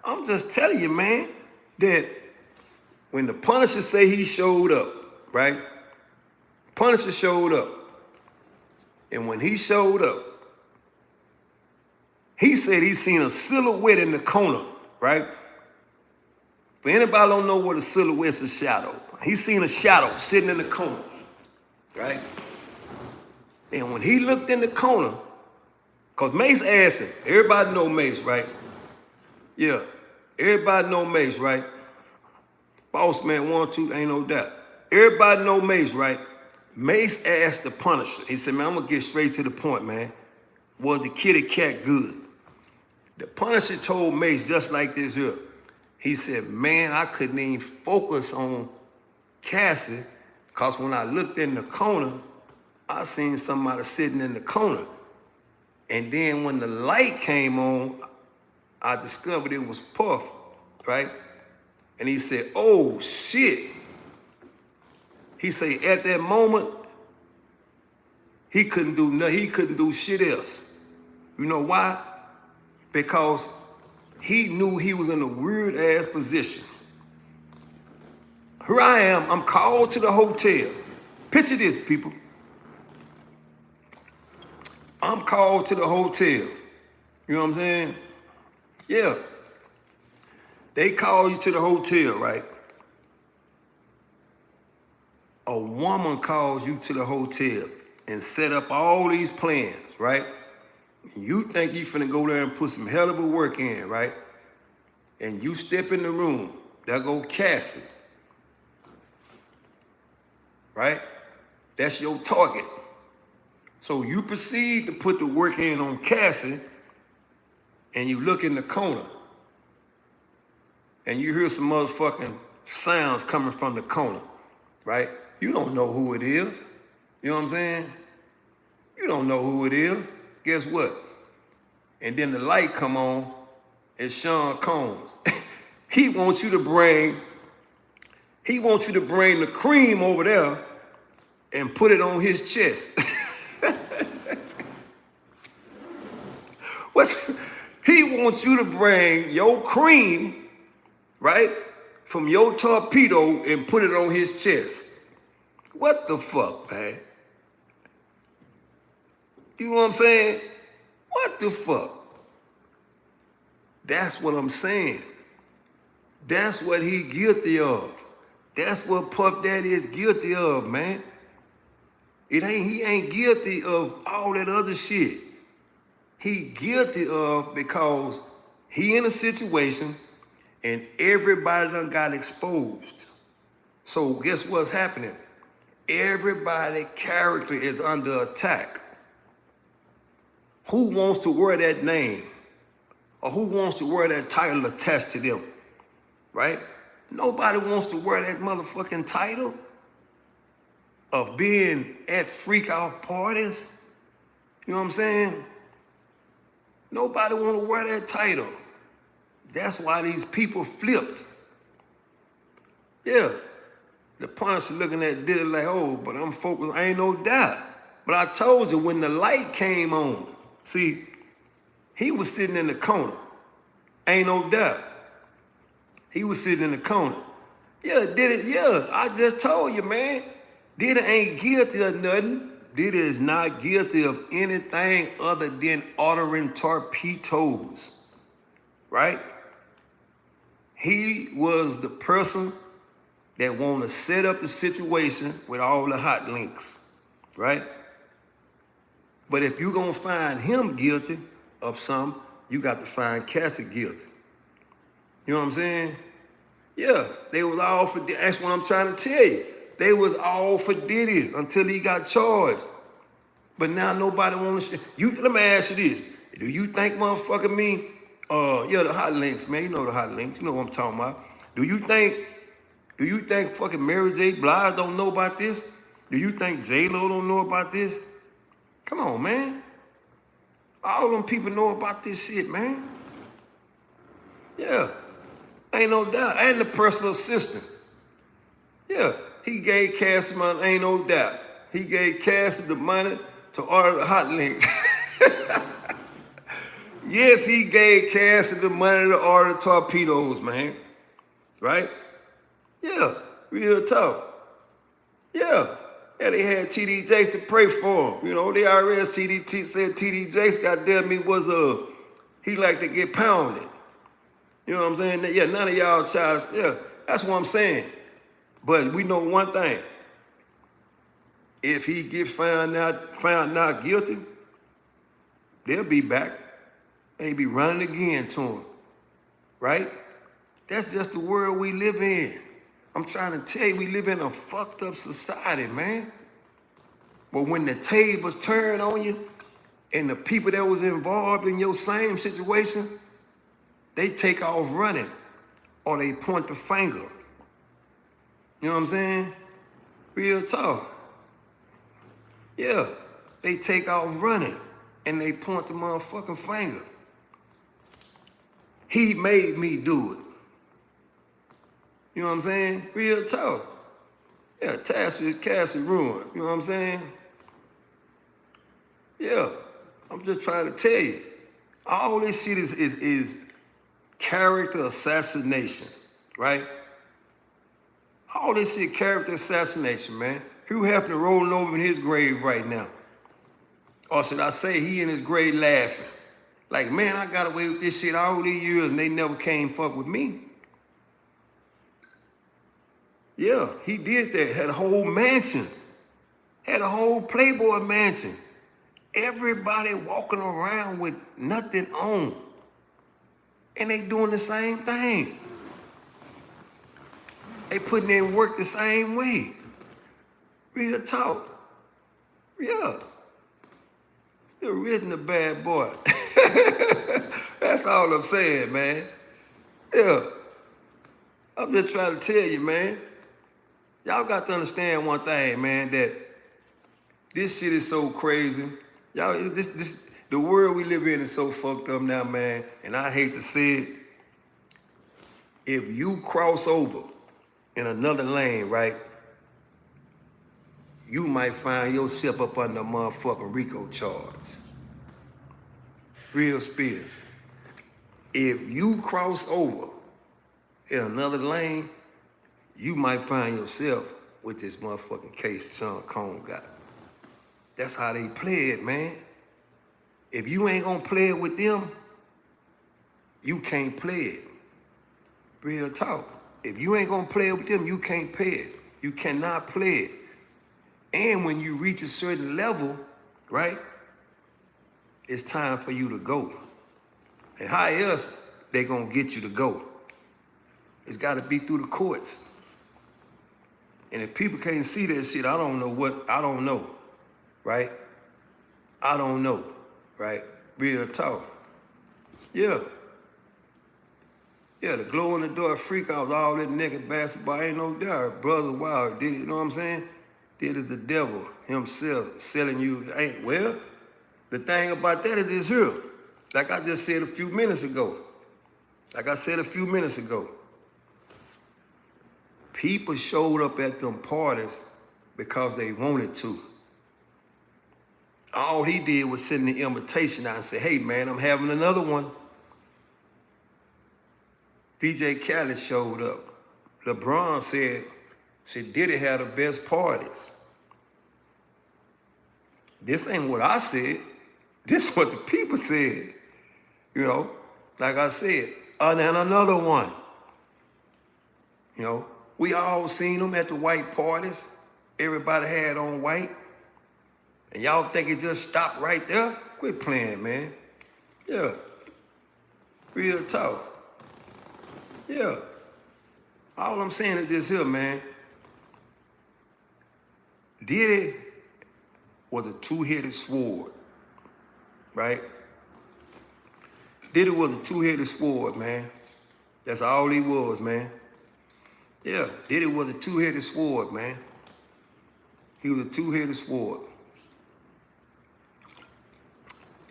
I'm just telling you, man, that when the Punisher say he showed up, right? Punisher showed up. And when he showed up, he said he seen a silhouette in the corner, right? For anybody don't know what a silhouette's, a shadow. He seen a shadow sitting in the corner, right? And when he looked in the corner, because Mace asked him, everybody know Mace, right? Yeah, everybody know Mace, right? Boss man 1, 2, ain't no doubt. Everybody know Mace, right? Mace asked the Punisher. He said, man, I'm going to get straight to the point, man. Was the kitty cat good? The Punisher told Mace just like this here. He said, man, I couldn't even focus on Cassie because when I looked in the corner, I seen somebody sitting in the corner. And then when the light came on, I discovered it was Puff, right? And he said, oh, shit. He said, at that moment, he couldn't do nothing. He couldn't do shit else. You know why? Because he knew he was in a weird-ass position. Here I am. I'm called to the hotel. Picture this, people. I'm called to the hotel. You know what I'm saying? Yeah. They call you to the hotel, right? A woman calls you to the hotel and set up all these plans, right? You think you finna go there and put some hell of a work in, right? And you step in the room, there go Cassie, right? That's your target. So you proceed to put the work in on Cassie, and you look in the corner, and you hear some motherfucking sounds coming from the corner, right? You don't know who it is. You know what I'm saying? You don't know who it is. Guess what? And then the light come on, it's Sean Combs. He wants you to bring the cream over there and put it on his chest. He wants you to bring your cream, right, from your torpedo and put it on his chest. What the fuck, man? You know what I'm saying? What the fuck? That's what I'm saying. That's what he guilty of. That's what Puff Daddy is guilty of, man. He ain't guilty of all that other shit. He guilty of because he in a situation and everybody done got exposed. So guess what's happening? Everybody's character is under attack. Who wants to wear that name? Or who wants to wear that title attached to them? Right? Nobody wants to wear that motherfucking title of being at freak out parties. You know what I'm saying? Nobody want to wear that title. That's why these people flipped. Yeah. The Punisher looking at Diddy like, oh, but I'm focused, ain't no doubt. But I told you, when the light came on, see, he was sitting in the corner. Ain't no doubt. He was sitting in the corner. Yeah, Diddy, yeah, I just told you, man. Diddy ain't guilty of nothing. Diddy is not guilty of anything other than ordering torpedoes, right? He was the person that want to set up the situation with all the hot links, right? But if you're going to find him guilty of something, you got to find Cassie guilty. You know what I'm saying? Yeah, they was all for, that's what I'm trying to tell you. They was all for Diddy until he got charged. But now nobody wants to, let me ask you this. Do you think motherfucker me, yeah, the hot links, man, you know the hot links, you know what I'm talking about. Do you think fucking Mary J. Blige don't know about this? Do you think J-Lo don't know about this? Come on, man. All them people know about this shit, man. Yeah, ain't no doubt. And the personal assistant. Yeah, he gave Cassie money, ain't no doubt. He gave Cassie the money to order the hot links. Yes, he gave Cassie the money to order the torpedoes, man. Right? Yeah, real talk. Yeah. Yeah, they had TD Jakes to pray for him. You know, the IRS said TD Jakes, goddamn me, was he like to get pounded. You know what I'm saying? Yeah, none of y'all child, yeah, that's what I'm saying. But we know one thing. If he get found not guilty, they'll be back. They be running again to him, right? That's just the world we live in. I'm trying to tell you, we live in a fucked up society, man. But when the tables turn on you and the people that was involved in your same situation, they take off running or they point the finger. You know what I'm saying? Real talk. Yeah, they take off running and they point the motherfucking finger. He made me do it. You know what I'm saying? Real talk. Yeah, Cassie ruined. You know what I'm saying? Yeah, I'm just trying to tell you. All this shit is character assassination, right? All this shit character assassination, man. Hugh Hefner rolling over in his grave right now. Or should I say he in his grave laughing. Like, man, I got away with this shit all these years and they never came fuck with me. Yeah, he did that. Had a whole mansion. Had a whole Playboy mansion. Everybody walking around with nothing on. And they doing the same thing. They putting in work the same way. Real talk. Yeah. The original bad boy. That's all I'm saying, man. Yeah. I'm just trying to tell you, man. Y'all got to understand one thing, man, that this shit is so crazy. Y'all, the world we live in is so fucked up now, man. And I hate to say it. If you cross over in another lane, right, you might find yourself up under a motherfucking RICO charge. Real spirit. If you cross over in another lane, you might find yourself with this motherfucking case Sean Combs got. That's how they play it, man. If you ain't gonna play it with them, you can't play it. Real talk. If you ain't gonna play it with them, you can't play it. You cannot play it. And when you reach a certain level, right, it's time for you to go. And how else they gonna get you to go? It's gotta be through the courts. And if people can't see that shit, I don't know, right? I don't know, right? Real talk. Yeah. Yeah, the glow in the door freak out, all that naked basketball, ain't no doubt. Brother Wild did it, you know what I'm saying? Did it the devil himself selling you, well, the thing about that is this here. Like I just said a few minutes ago. People showed up at them parties because they wanted to. All he did was send the invitation out and say, hey man, I'm having another one. DJ Khaled showed up. LeBron said Diddy had the best parties. This ain't what I said. This is what the people said. You know, like I said, and then another one. You know, we all seen them at the white parties. Everybody had on white. And y'all think it just stopped right there? Quit playing, man. Yeah. Real talk. Yeah. All I'm saying is this here, man. Diddy was a two-headed sword, right? Diddy was a two-headed sword, man. That's all he was, man. Yeah, Diddy was a two-headed sword, man. He was a two-headed sword.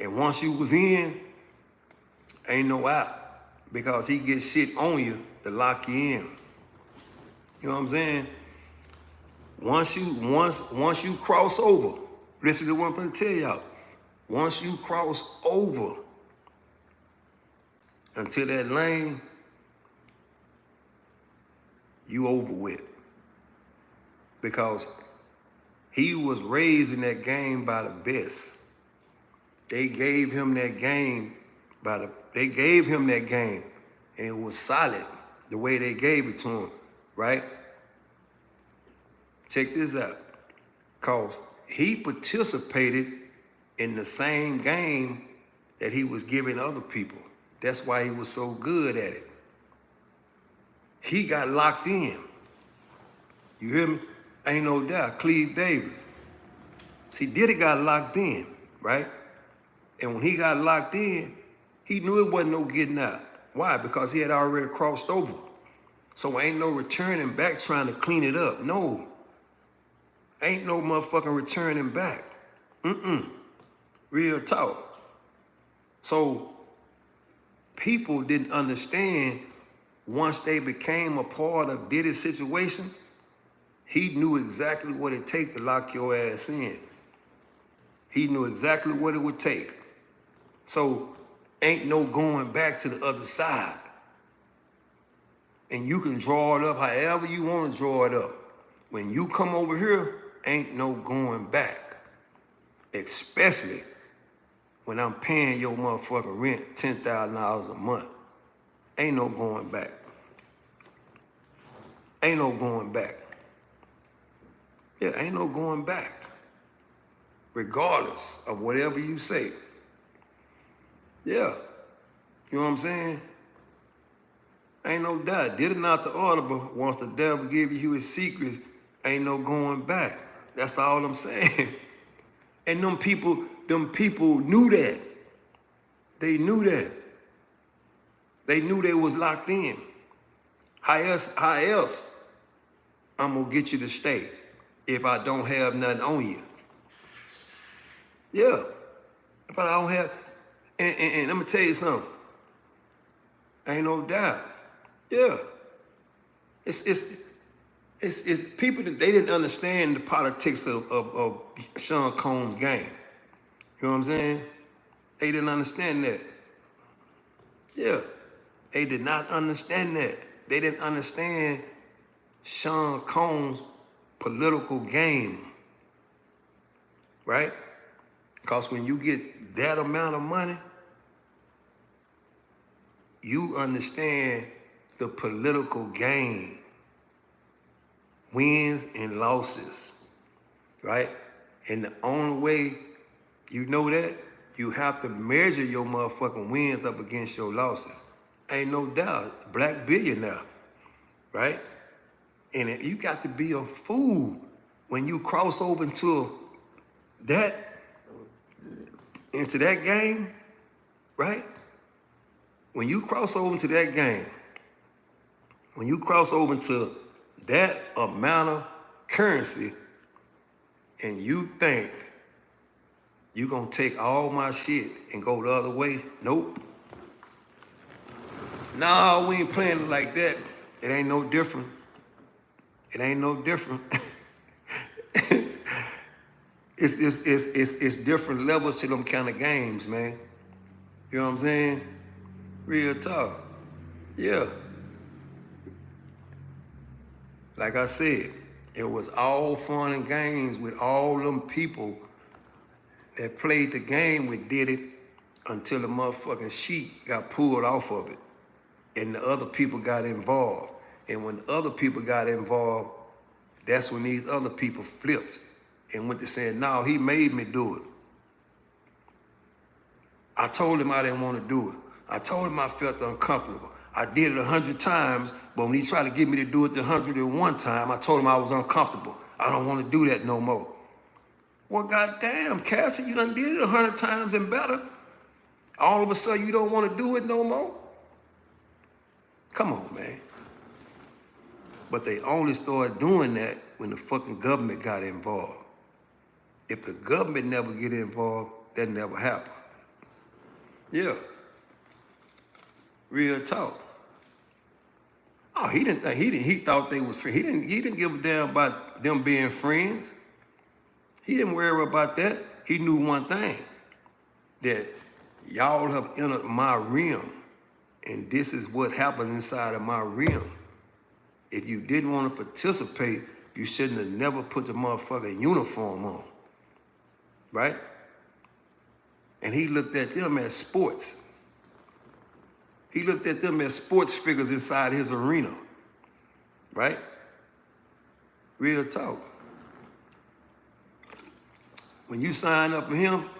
And once you was in, ain't no out. Because he gets shit on you to lock you in. You know what I'm saying? Once you cross over, listen to what I'm gonna tell y'all. Once you cross over until that lane, you over with. Because he was raised in that game by the best. They gave him that game and it was solid the way they gave it to him, right? Check this out. Cause he participated in the same game that he was giving other people. That's why he was so good at it. He got locked in. You hear me? Ain't no doubt. Cleve Davis. See, Diddy got locked in, right? And when he got locked in, he knew it wasn't no getting out. Why? Because he had already crossed over. So ain't no returning back trying to clean it up. No. Ain't no motherfucking returning back. Real talk. So people didn't understand once they became a part of Diddy's situation, he knew exactly what it take to lock your ass in. He knew exactly what it would take. So ain't no going back to the other side. And you can draw it up however you want to draw it up. When you come over here, ain't no going back. Especially when I'm paying your motherfucking rent $10,000 a month. Ain't no going back. Ain't no going back. Yeah, ain't no going back. regardless of whatever you say. Yeah. You know what I'm saying? Ain't no doubt. Did it not the audible. Once the devil give you his secrets, ain't no going back. That's all I'm saying. And them people knew that. They knew that. They knew they was locked in. How else I'm gonna get you to stay if I don't have nothing on you? Yeah. If I don't have, and let me tell you something. Ain't no doubt. Yeah. It's people that they didn't understand the politics of Sean Combs' game. You know what I'm saying? They didn't understand that. Yeah. They did not understand that. They didn't understand Sean Combs' political game. Right? Because when you get that amount of money, you understand the political game. Wins and losses. Right? And the only way you know that, you have to measure your motherfucking wins up against your losses. Ain't no doubt. Black billionaire. Right? And you got to be a fool when you cross over into that game, right? When you cross over into that game, when you cross over into that amount of currency and you think you're going to take all my shit and go the other way, nope. No, we ain't playing it like that. It ain't no different. It ain't no different. It's different levels to them kind of games, man. You know what I'm saying? Real talk. Yeah. Like I said, it was all fun and games with all them people that played the game with Diddy until the motherfucking sheet got pulled off of it. And the other people got involved. And when the other people got involved, that's when these other people flipped and went to saying, no, he made me do it. I told him I didn't want to do it. I told him I felt uncomfortable. I did it 100 times, but when he tried to get me to do it the 101st time, I told him I was uncomfortable. I don't want to do that no more. Well, goddamn, Cassie, you done did it 100 times and better. All of a sudden, you don't want to do it no more? Come on, man. But they only started doing that when the fucking government got involved. If the government never get involved, that never happened. Yeah. Real talk. Oh, he thought they was friends. He didn't give a damn about them being friends. He didn't worry about that. He knew one thing, that y'all have entered my realm, and this is what happened inside of my realm. If you didn't want to participate, you shouldn't have never put the motherfucking uniform on. Right? And he looked at them as sports. He looked at them as sports figures inside his arena. Right? Real talk. When you sign up for him,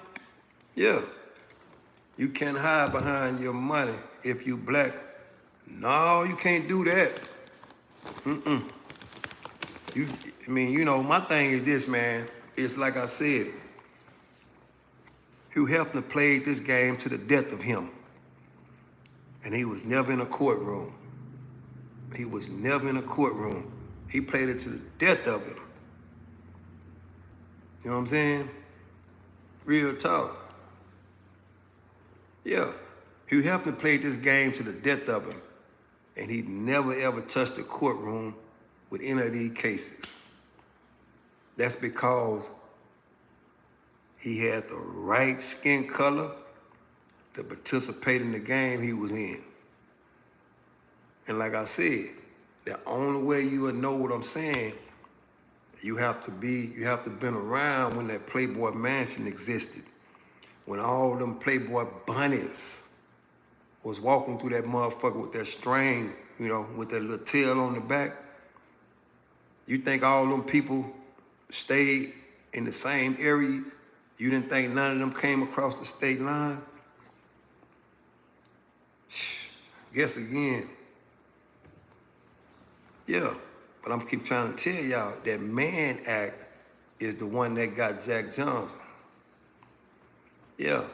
yeah, you can't hide behind your money if you black. No, you can't do that. My thing is this, man. It's like I said, Hugh Hefner played this game to the death of him. And he was never in a courtroom. He was never in a courtroom. He played it to the death of him. You know what I'm saying? Real talk. Yeah. Hugh Hefner played this game to the death of him. And he never ever touched a courtroom with any of these cases. That's because he had the right skin color to participate in the game he was in. And like I said, the only way you would know what I'm saying, you have to been around when that Playboy Mansion existed. When all them Playboy bunnies was walking through that motherfucker with that string, with that little tail on the back. You think all them people stayed in the same area You didn't think none of them came across the state line? Guess again. Yeah, but I'm keep trying to tell y'all that Mann Act is the one that got Jack Johnson. Yeah,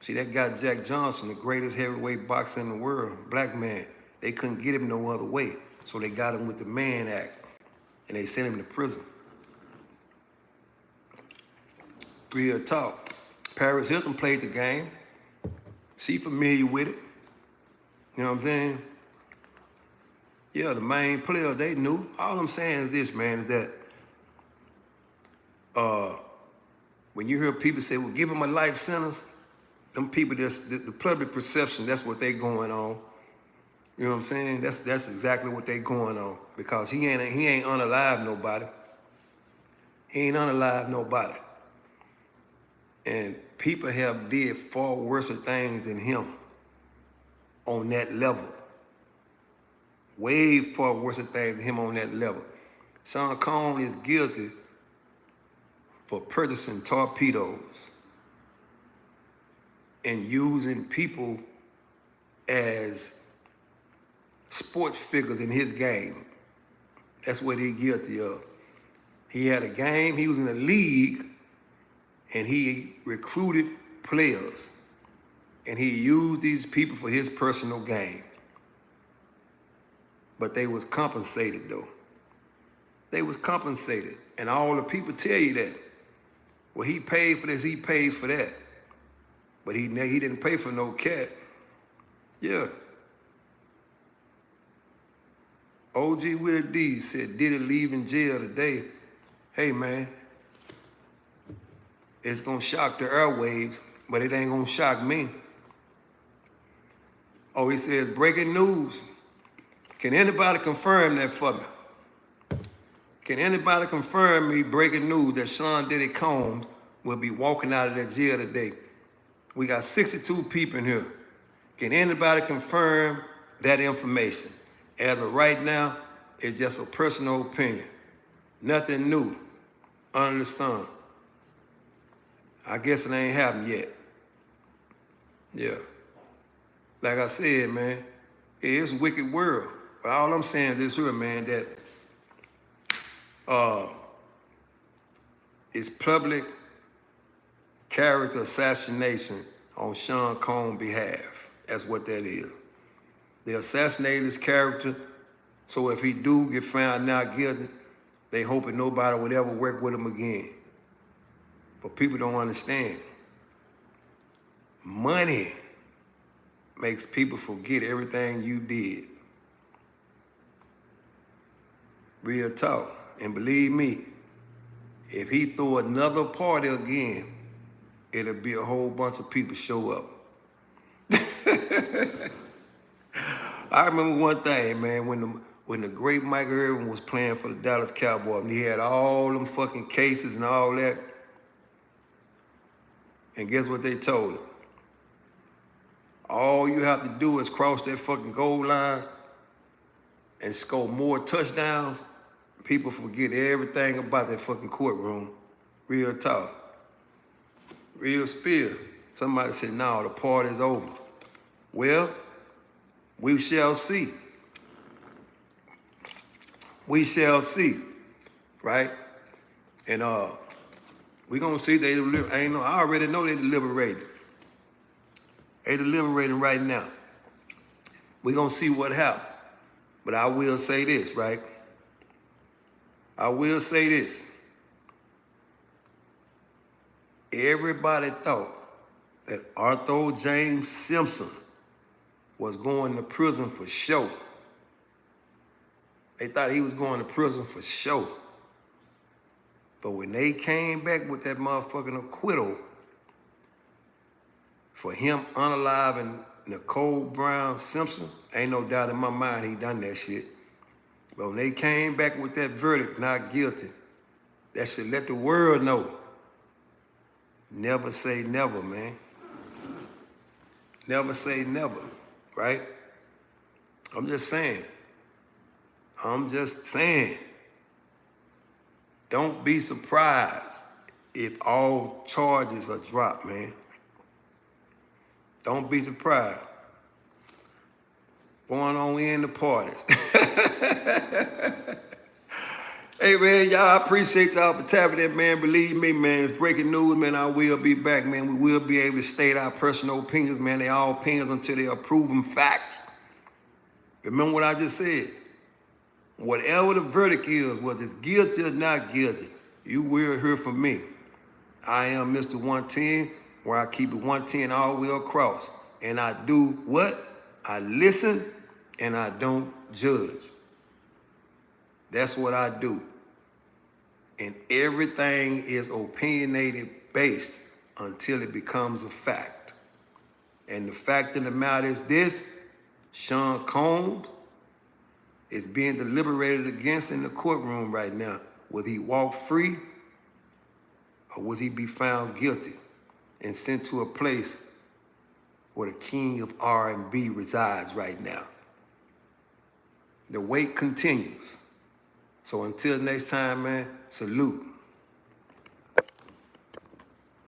see, that got Jack Johnson, the greatest heavyweight boxer in the world, black man. They couldn't get him no other way, so they got him with the Mann Act, and they sent him to prison. Real talk. Paris Hilton played the game. She familiar with it. You know what I'm saying? Yeah, the main player, they knew. All I'm saying is this, man, is that when you hear people say, well, give him a life sentence, them people, the public perception, that's what they going on. You know what I'm saying? That's exactly what they going on. Because he ain't unalive nobody. He ain't unalive nobody. And people have did far worse things than him on that level. Way far worse things than him on that level. Sean Combs is guilty for purchasing torpedoes and using people as sports figures in his game. That's what he's guilty of. He had a game, he was in a league, and he recruited players. And he used these people for his personal gain. But they was compensated though. They was compensated. And all the people tell you that. Well, he paid for this, he paid for that. But he didn't pay for no cat. Yeah. OG Willie D said, Diddy leaving jail today. Hey, man, it's going to shock the airwaves, but it ain't going to shock me. Oh, he says, breaking news. Can anybody confirm that for me? Can anybody confirm me breaking news that Sean Diddy Combs will be walking out of that jail today? We got 62 people in here. Can anybody confirm that information? As of right now, it's just a personal opinion. Nothing new under the sun. I guess it ain't happened yet. Yeah. Like I said, man, it's a wicked world. But all I'm saying is this here, man, that it's public character assassination on Sean Combs' behalf. That's what that is. They assassinated his character, so if he do get found not guilty, they hoping nobody would ever work with him again. But people don't understand. Money makes people forget everything you did. Real talk. And believe me, if he throw another party again, it'll be a whole bunch of people show up. I remember one thing, man, when the great Michael Irvin was playing for the Dallas Cowboys, and he had all them fucking cases and all that. And guess what they told him? All you have to do is cross that fucking goal line and score more touchdowns. People forget everything about that fucking courtroom. Real talk. Real spill. Somebody said, no, the party's over. Well, we shall see. We shall see, right? And we gonna see they deliver. I already know they deliberating. They deliberating right now. We gonna see what happens. But I will say this, right? I will say this. Everybody thought that Arthur James Simpson was going to prison for show. They thought he was going to prison for show. But when they came back with that motherfucking acquittal for him unaliving Nicole Brown Simpson, ain't no doubt in my mind he done that shit. But when they came back with that verdict, not guilty, that should let the world know. Never say never, man. Never say never, right? I'm just saying. Don't be surprised if all charges are dropped, man. Don't be surprised. Going on in the parties. Hey, man, y'all, I appreciate y'all for tapping in, man. Believe me, man, it's breaking news, man. I will be back, man. We will be able to state our personal opinions, man. They all opinions until they are proven fact. Remember what I just said. Whatever the verdict is, whether it's guilty or not guilty, you will hear from me. I am Mr. 110, where I keep it 110 all the way across. And I do what? I listen and I don't judge. That's what I do. And everything is opinionated based until it becomes a fact. And the fact of the matter is this: Sean Combs is being deliberated against in the courtroom right now. Will he walk free or will he be found guilty and sent to a place where the king of R&B resides right now? The wait continues. So until next time, man, salute.